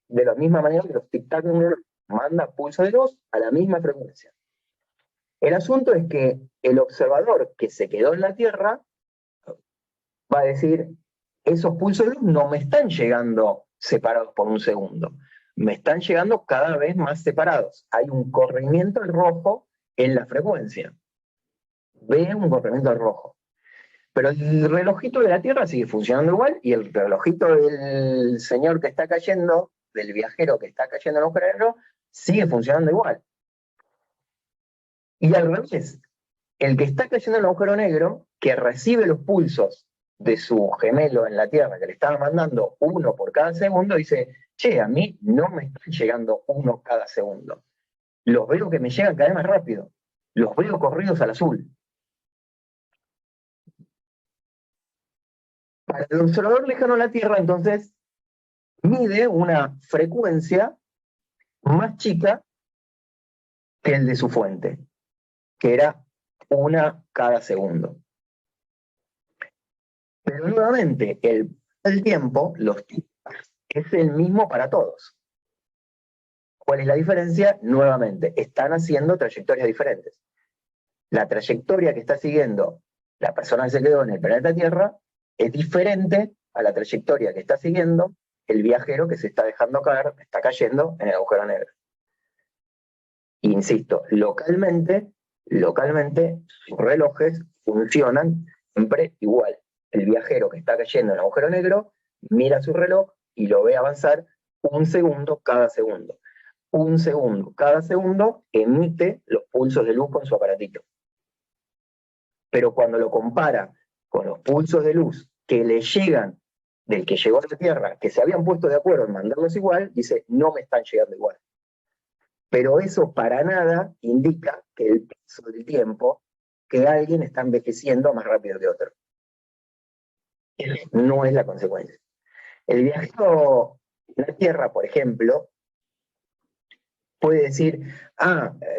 de la misma manera que los tic-tac manda pulsos de luz a la misma frecuencia. El asunto es que el observador que se quedó en la Tierra va a decir, esos pulsos de luz no me están llegando separados por un segundo, me están llegando cada vez más separados. Hay un corrimiento al rojo en la frecuencia. Ve un corrimiento al rojo. Pero el relojito de la Tierra sigue funcionando igual y el relojito del señor que está cayendo, del viajero que está cayendo en el agujero negro, sigue funcionando igual. Y al revés, el que está cayendo en el agujero negro, que recibe los pulsos de su gemelo en la Tierra, que le estaba mandando uno por cada segundo, dice, che, a mí no me están llegando uno cada segundo. Los veo que me llegan cada vez más rápido. Los veo corridos al azul. Para el observador lejano a la Tierra, entonces, mide una frecuencia más chica que el de su fuente, que era una cada segundo. Pero nuevamente, el tiempo, los tiempos, es el mismo para todos. ¿Cuál es la diferencia? Nuevamente, están haciendo trayectorias diferentes. La trayectoria que está siguiendo la persona que se quedó en el planeta Tierra es diferente a la trayectoria que está siguiendo el viajero que se está dejando caer, está cayendo en el agujero negro. Insisto, localmente, sus relojes funcionan siempre igual. El viajero que está cayendo en el agujero negro mira su reloj y lo ve avanzar un segundo cada segundo. Un segundo cada segundo emite los pulsos de luz con su aparatito. Pero cuando lo compara con los pulsos de luz que le llegan del que llegó a la Tierra, que se habían puesto de acuerdo en mandarlos igual, dice, no me están llegando igual. Pero eso para nada indica que el paso del tiempo, que alguien está envejeciendo más rápido que otro. No es la consecuencia. El viajero en la Tierra, por ejemplo, puede decir,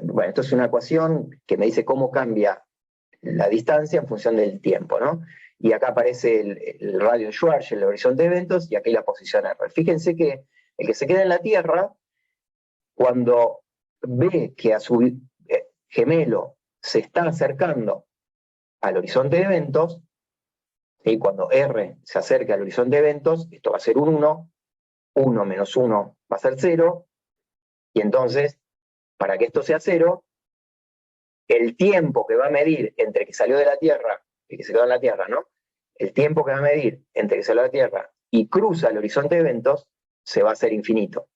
bueno, esto es una ecuación que me dice cómo cambia la distancia en función del tiempo, ¿no? Y acá aparece el radio de Schwarzschild, el horizonte de eventos, y aquí la posición R. Fíjense que el que se queda en la Tierra, cuando ve que a su gemelo se está acercando al horizonte de eventos, y cuando R se acerca al horizonte de eventos, esto va a ser un 1, 1 menos 1 va a ser 0, y entonces, para que esto sea 0, el tiempo que va a medir entre que salió de la Tierra y que se quedó en la Tierra, ¿no? el tiempo que va a medir entre que salió a la Tierra y cruza el horizonte de eventos se va a hacer infinito.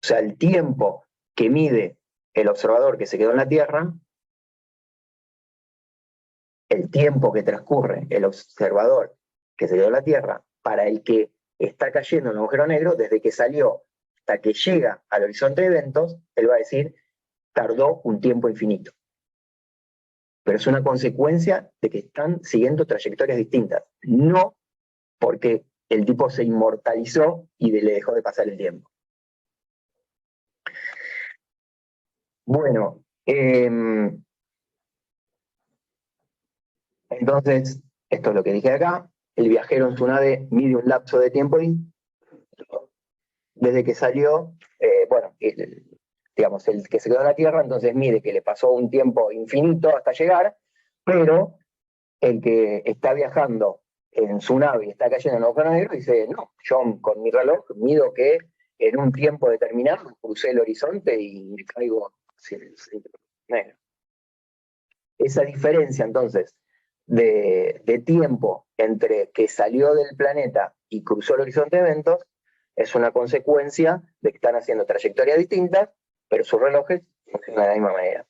O sea, el tiempo que mide el observador que se quedó en la Tierra, el tiempo que transcurre el observador que se quedó en la Tierra para el que está cayendo en un agujero negro, desde que salió hasta que llega al horizonte de eventos, él va a decir, tardó un tiempo infinito. Pero es una consecuencia de que están siguiendo trayectorias distintas, no porque el tipo se inmortalizó y le dejó de pasar el tiempo. Bueno, entonces, esto es lo que dije acá, el viajero en su nave mide un lapso de tiempo desde que salió, bueno, digamos, el que se quedó en la Tierra, entonces mide que le pasó un tiempo infinito hasta llegar, pero el que está viajando en su nave y está cayendo en el agujero negro dice, no, yo con mi reloj mido que en un tiempo determinado crucé el horizonte y me caigo hacia el negro. Esa diferencia, entonces, de tiempo entre que salió del planeta y cruzó el horizonte de eventos es una consecuencia de que están haciendo trayectorias distintas, pero sus relojes funcionan de la misma manera.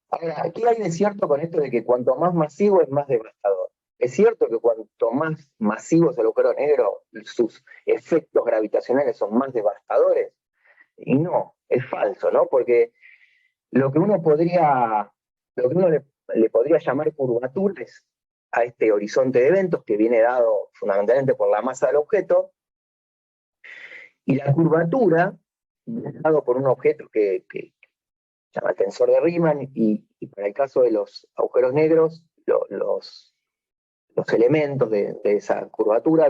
Ahora, ¿qué hay de cierto con esto de que cuanto más masivo es más devastador? Es cierto que cuanto más masivo es el agujero negro, sus efectos gravitacionales son más devastadores. Y no, es falso, ¿no? Porque lo que uno le podría llamar curvaturas a este horizonte de eventos que viene dado fundamentalmente por la masa del objeto, y la curvatura viene dado por un objeto que se llama el tensor de Riemann, y para el caso de los agujeros negros, los elementos de esa curvatura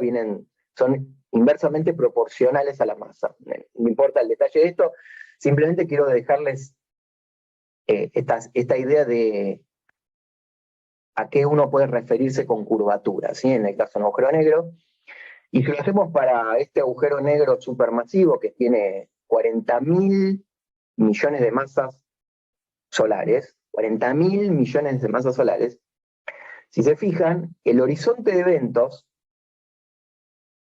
son inversamente proporcionales a la masa. No importa el detalle de esto, simplemente quiero dejarles esta idea de a qué uno puede referirse con curvatura, ¿sí? En el caso de un agujero negro. Y si lo hacemos para este agujero negro supermasivo que tiene 40.000 millones de masas solares, 40.000 millones de masas solares, si se fijan, el horizonte de eventos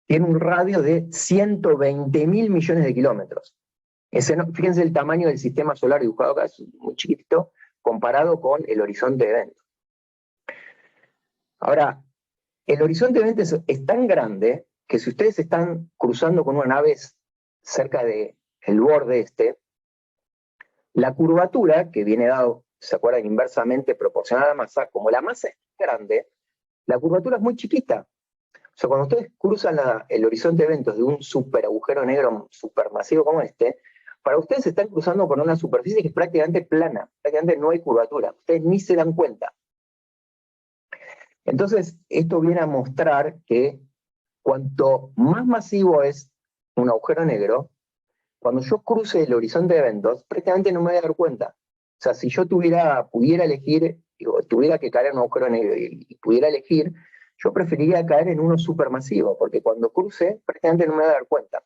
tiene un radio de 120.000 millones de kilómetros. Fíjense el tamaño del sistema solar dibujado acá, es muy chiquitito, comparado con el horizonte de eventos. Ahora, el horizonte de eventos es tan grande que si ustedes están cruzando con una nave cerca del borde este, la curvatura, que viene dado, ¿se acuerdan? Inversamente proporcional a la masa, como la masa es grande, la curvatura es muy chiquita. O sea, cuando ustedes cruzan el horizonte de eventos de un super agujero negro supermasivo como este, para ustedes se están cruzando por una superficie que es prácticamente plana, prácticamente no hay curvatura, ustedes ni se dan cuenta. Entonces, esto viene a mostrar que cuanto más masivo es un agujero negro, cuando yo cruce el horizonte de eventos, prácticamente no me voy a dar cuenta. O sea, si yo pudiera elegir, tuviera que caer en un agujero negro y pudiera elegir, yo preferiría caer en uno supermasivo, porque cuando cruce, prácticamente no me voy a dar cuenta.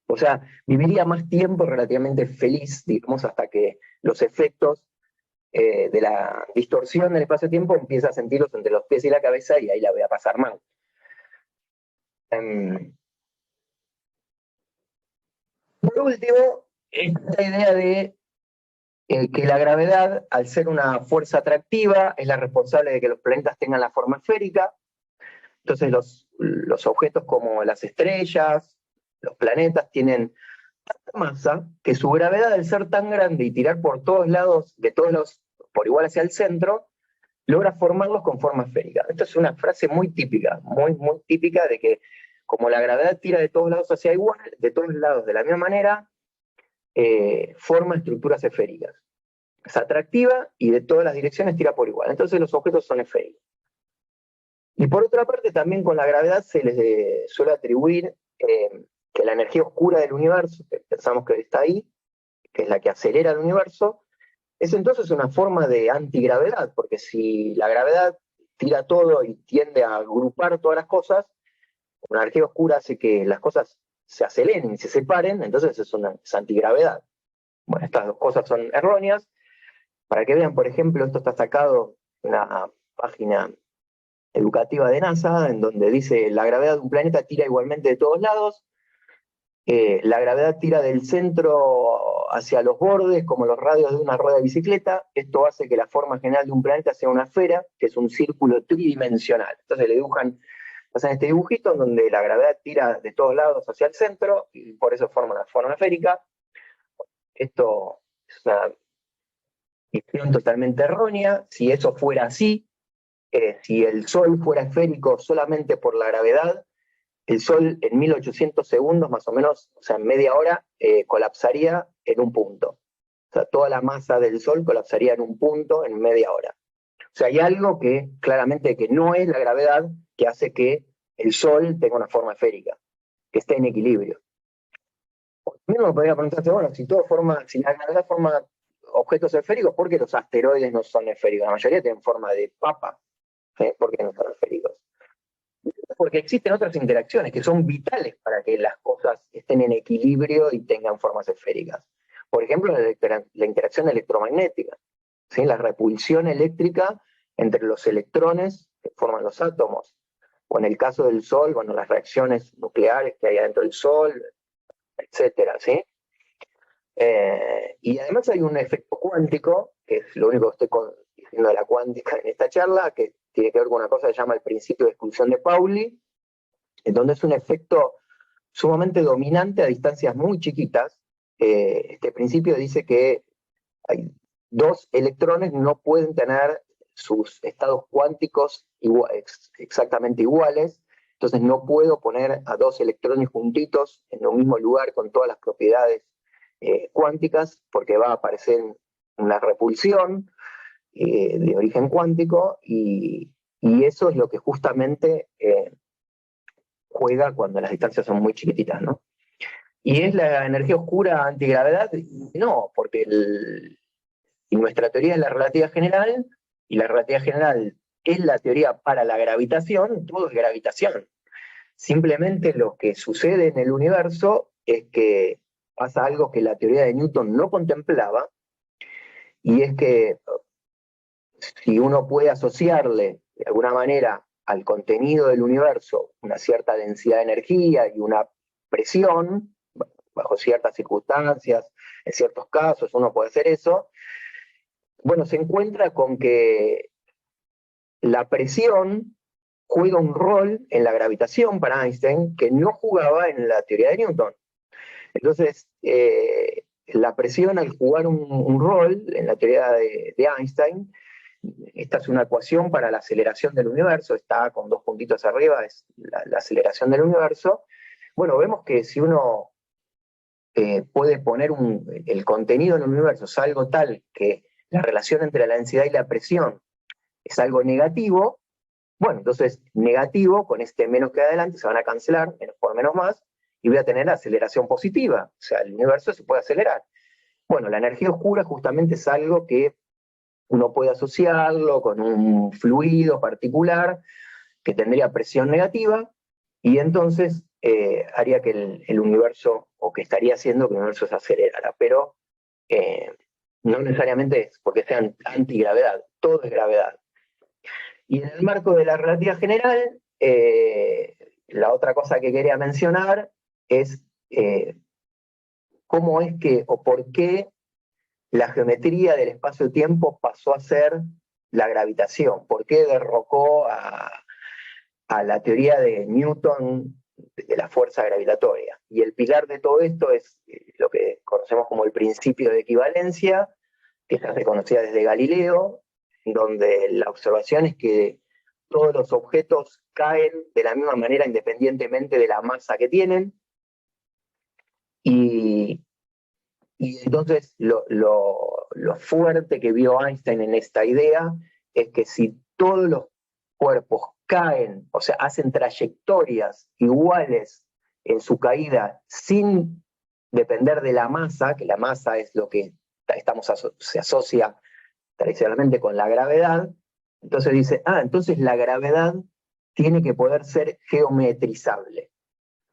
O sea, viviría más tiempo relativamente feliz, digamos, hasta que los efectos de la distorsión del espacio-tiempo empieza a sentirlos entre los pies y la cabeza y ahí la voy a pasar mal. Por último, esta idea de que la gravedad, al ser una fuerza atractiva, es la responsable de que los planetas tengan la forma esférica. Entonces los objetos como las estrellas, los planetas tienen tanta masa que su gravedad, al ser tan grande y tirar por todos lados, de todos lados por igual hacia el centro, logra formarlos con forma esférica. Esta es una frase muy típica, muy, muy típica de que como la gravedad tira de todos lados hacia igual, de todos lados de la misma manera, forma estructuras esféricas. Es atractiva y de todas las direcciones tira por igual. Entonces los objetos son esféricos. Y por otra parte, también con la gravedad se les suele atribuir que la energía oscura del universo, que pensamos que está ahí, que es la que acelera el universo, es entonces una forma de antigravedad, porque si la gravedad tira todo y tiende a agrupar todas las cosas, una energía oscura hace que las cosas se aceleren y se separen, entonces es antigravedad. Bueno, estas dos cosas son erróneas. Para que vean, por ejemplo, esto está sacado de una página educativa de NASA, en donde dice la gravedad de un planeta tira igualmente de todos lados, la gravedad tira del centro hacia los bordes, como los radios de una rueda de bicicleta. Esto hace que la forma general de un planeta sea una esfera, que es un círculo tridimensional. Entonces le dibujan, hacen este dibujito en donde la gravedad tira de todos lados hacia el centro, y por eso forma una forma esférica. Esto es una visión totalmente errónea. Si eso fuera así, si el Sol fuera esférico solamente por la gravedad, el Sol en 1800 segundos, más o menos, o sea, en media hora, colapsaría en un punto. O sea, toda la masa del Sol colapsaría en un punto en media hora. O sea, hay algo que claramente que no es la gravedad que hace que el Sol tenga una forma esférica, que esté en equilibrio. Mismo me podría preguntarse, bueno, si la gravedad forma objetos esféricos, ¿por qué los asteroides no son esféricos? La mayoría tienen forma de papa. ¿Por qué no son esféricos? Porque existen otras interacciones que son vitales para que las cosas estén en equilibrio y tengan formas esféricas. Por ejemplo, la interacción electromagnética, ¿sí? La repulsión eléctrica entre los electrones que forman los átomos. O en el caso del Sol, bueno, las reacciones nucleares que hay adentro del Sol, etcétera, ¿sí? Y además hay un efecto cuántico, que es lo único que estoy diciendo de la cuántica en esta charla, que tiene que ver con una cosa que se llama el principio de exclusión de Pauli, en donde es un efecto sumamente dominante a distancias muy chiquitas. Este principio dice que hay dos electrones no pueden tener sus estados cuánticos exactamente iguales, entonces no puedo poner a dos electrones juntitos en un mismo lugar con todas las propiedades cuánticas, porque va a aparecer una repulsión de origen cuántico, y eso es lo que justamente juega cuando las distancias son muy chiquititas, ¿no? ¿Y es la energía oscura antigravedad? No, porque y nuestra teoría es la relatividad general, y la relatividad general es la teoría para la gravitación, todo es gravitación. Simplemente lo que sucede en el universo es que pasa algo que la teoría de Newton no contemplaba, y es que si uno puede asociarle de alguna manera al contenido del universo una cierta densidad de energía y una presión, bajo ciertas circunstancias, en ciertos casos uno puede hacer eso, bueno, se encuentra con que la presión juega un rol en la gravitación para Einstein que no jugaba en la teoría de Newton. Entonces, la presión al jugar un rol en la teoría de Einstein, esta es una ecuación para la aceleración del universo, está con dos puntitos arriba, es la aceleración del universo. Bueno, vemos que si uno puede poner el contenido en el universo es algo tal que la relación entre la densidad y la presión es algo negativo, bueno, entonces negativo con este menos que adelante se van a cancelar, menos por menos más, y voy a tener aceleración positiva, o sea, el universo se puede acelerar. Bueno, la energía oscura justamente es algo que uno puede asociarlo con un fluido particular que tendría presión negativa, y entonces haría que el universo, o que estaría haciendo que el universo se acelerara, pero no necesariamente es porque sea antigravedad, todo es gravedad. Y en el marco de la relatividad general, la otra cosa que quería mencionar es cómo es que, o por qué la geometría del espacio-tiempo pasó a ser la gravitación, por qué derrocó a la teoría de Newton de la fuerza gravitatoria. Y el pilar de todo esto es lo que conocemos como el principio de equivalencia, que se reconocía desde Galileo, donde la observación es que todos los objetos caen de la misma manera independientemente de la masa que tienen, y entonces lo fuerte que vio Einstein en esta idea es que si todos los cuerpos caen, o sea, hacen trayectorias iguales en su caída sin depender de la masa, que la masa es lo que se asocia tradicionalmente con la gravedad, entonces dice, entonces la gravedad tiene que poder ser geometrizable.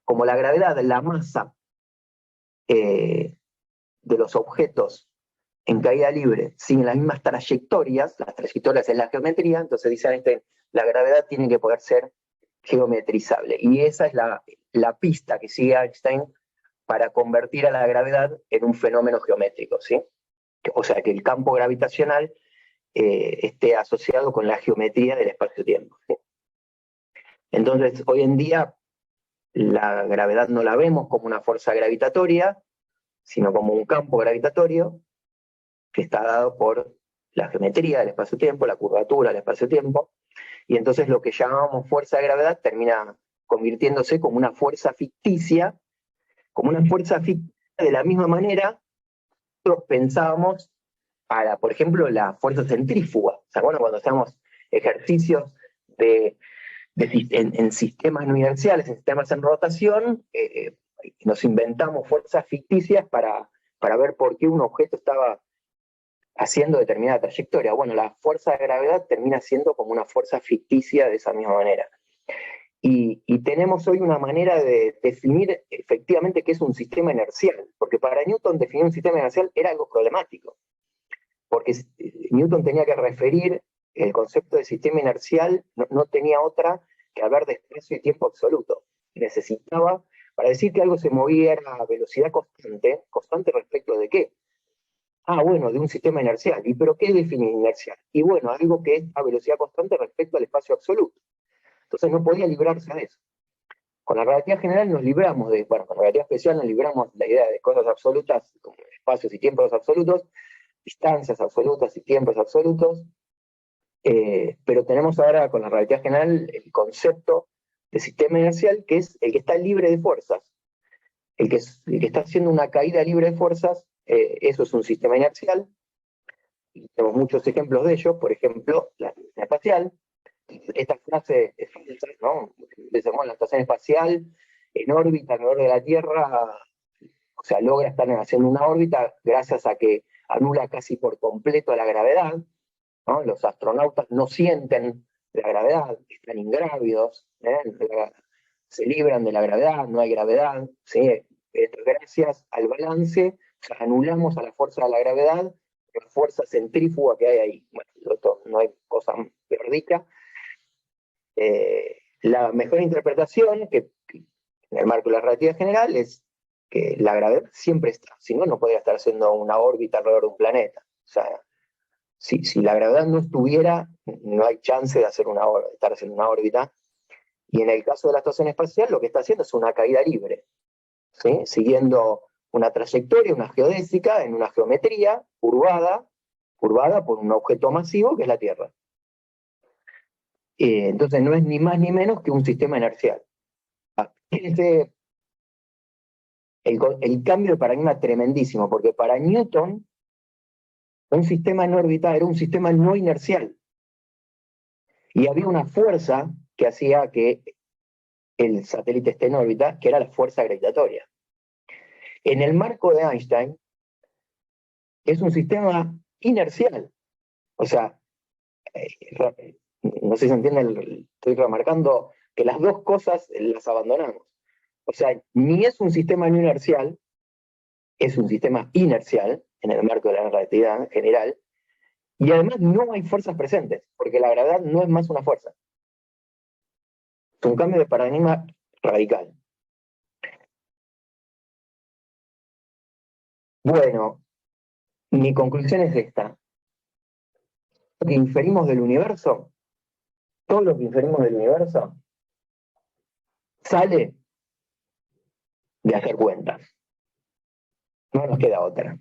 Como la gravedad, la masa de los objetos en caída libre siguen las mismas trayectorias, las trayectorias en la geometría, entonces dice Einstein, la gravedad tiene que poder ser geometrizable. Y esa es la pista que sigue Einstein para convertir a la gravedad en un fenómeno geométrico, ¿sí? O sea, que el campo gravitacional esté asociado con la geometría del espacio-tiempo, ¿sí? Entonces, hoy en día, la gravedad no la vemos como una fuerza gravitatoria, sino como un campo gravitatorio que está dado por la geometría del espacio-tiempo, la curvatura del espacio-tiempo, y entonces lo que llamamos fuerza de gravedad termina convirtiéndose como una fuerza ficticia, de la misma manera que nosotros pensábamos por ejemplo, la fuerza centrífuga. ¿Se acuerdan cuando hacemos ejercicios en sistemas no inerciales, en sistemas en rotación, nos inventamos fuerzas ficticias para ver por qué un objeto estaba haciendo determinada trayectoria? Bueno, la fuerza de gravedad termina siendo como una fuerza ficticia de esa misma manera. Y tenemos hoy una manera de definir efectivamente qué es un sistema inercial, porque para Newton definir un sistema inercial era algo problemático, porque Newton tenía que referir el concepto de sistema inercial, no tenía otra que hablar de espacio y tiempo absoluto. Necesitaba, para decir que algo se movía a velocidad constante respecto de qué. Bueno, de un sistema inercial. ¿Y pero qué define inercial? Y bueno, algo que es a velocidad constante respecto al espacio absoluto. Entonces no podía librarse de eso. Con la relatividad general nos libramos con la relatividad especial nos libramos de la idea de cosas absolutas, como espacios y tiempos absolutos, distancias absolutas y tiempos absolutos, pero tenemos ahora con la relatividad general el concepto de sistema inercial, que es el que está libre de fuerzas. El que está haciendo una caída libre de fuerzas, eso es un sistema inercial. Y tenemos muchos ejemplos de ello, por ejemplo, la estación espacial. Esta frase es falsa, ¿no? Decimos, la estación espacial en órbita alrededor de la Tierra, o sea, logra estar haciendo una órbita gracias a que anula casi por completo la gravedad, ¿no? Los astronautas no sienten la gravedad, están ingrávidos, se libran de la gravedad, no hay gravedad, ¿sí? Gracias al balance, o sea, anulamos a la fuerza de la gravedad, la fuerza centrífuga que hay ahí. Bueno, esto no hay cosa peor dicha. La mejor interpretación, que en el marco de la relatividad general, es que la gravedad siempre está, si no, no podría estar haciendo una órbita alrededor de un planeta. O sea, si la gravedad no estuviera, no hay chance de estar haciendo una órbita. Y en el caso de la estación espacial, lo que está haciendo es una caída libre, ¿sí? Siguiendo una trayectoria, una geodésica, en una geometría curvada por un objeto masivo que es la Tierra. Entonces no es ni más ni menos que un sistema inercial. Fíjense el cambio de paradigma tremendísimo, porque para Newton un sistema en órbita era un sistema no inercial. Y había una fuerza que hacía que el satélite esté en órbita, que era la fuerza gravitatoria. En el marco de Einstein, es un sistema inercial. O sea, no sé si se entiende, estoy remarcando que las dos cosas las abandonamos. O sea, ni es un sistema no inercial, es un sistema inercial, en el marco de la relatividad general, y además no hay fuerzas presentes, porque la gravedad no es más una fuerza. Es un cambio de paradigma radical. Bueno, mi conclusión es esta. Lo que inferimos del universo, todo lo que inferimos del universo, sale de hacer cuentas. No nos queda otra.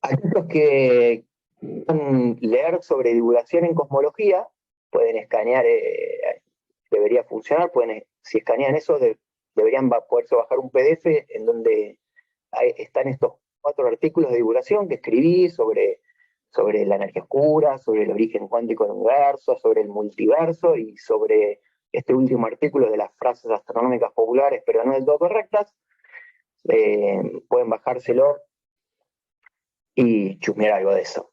Aquellos que quieran leer sobre divulgación en cosmología, pueden escanear, debería funcionar, si escanean eso, deberían poderse bajar un PDF en donde están estos 4 artículos de divulgación que escribí sobre la energía oscura, sobre el origen cuántico del universo, sobre el multiverso y sobre este último artículo de las frases astronómicas populares, pero no del todo correctas. Pueden bajárselo y chusmear algo de eso.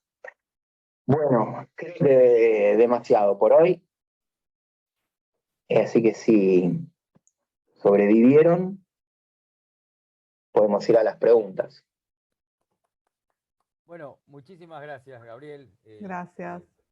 Bueno, creo que demasiado por hoy. Así que si sobrevivieron, podemos ir a las preguntas. Bueno, muchísimas gracias, Gabriel. Gracias.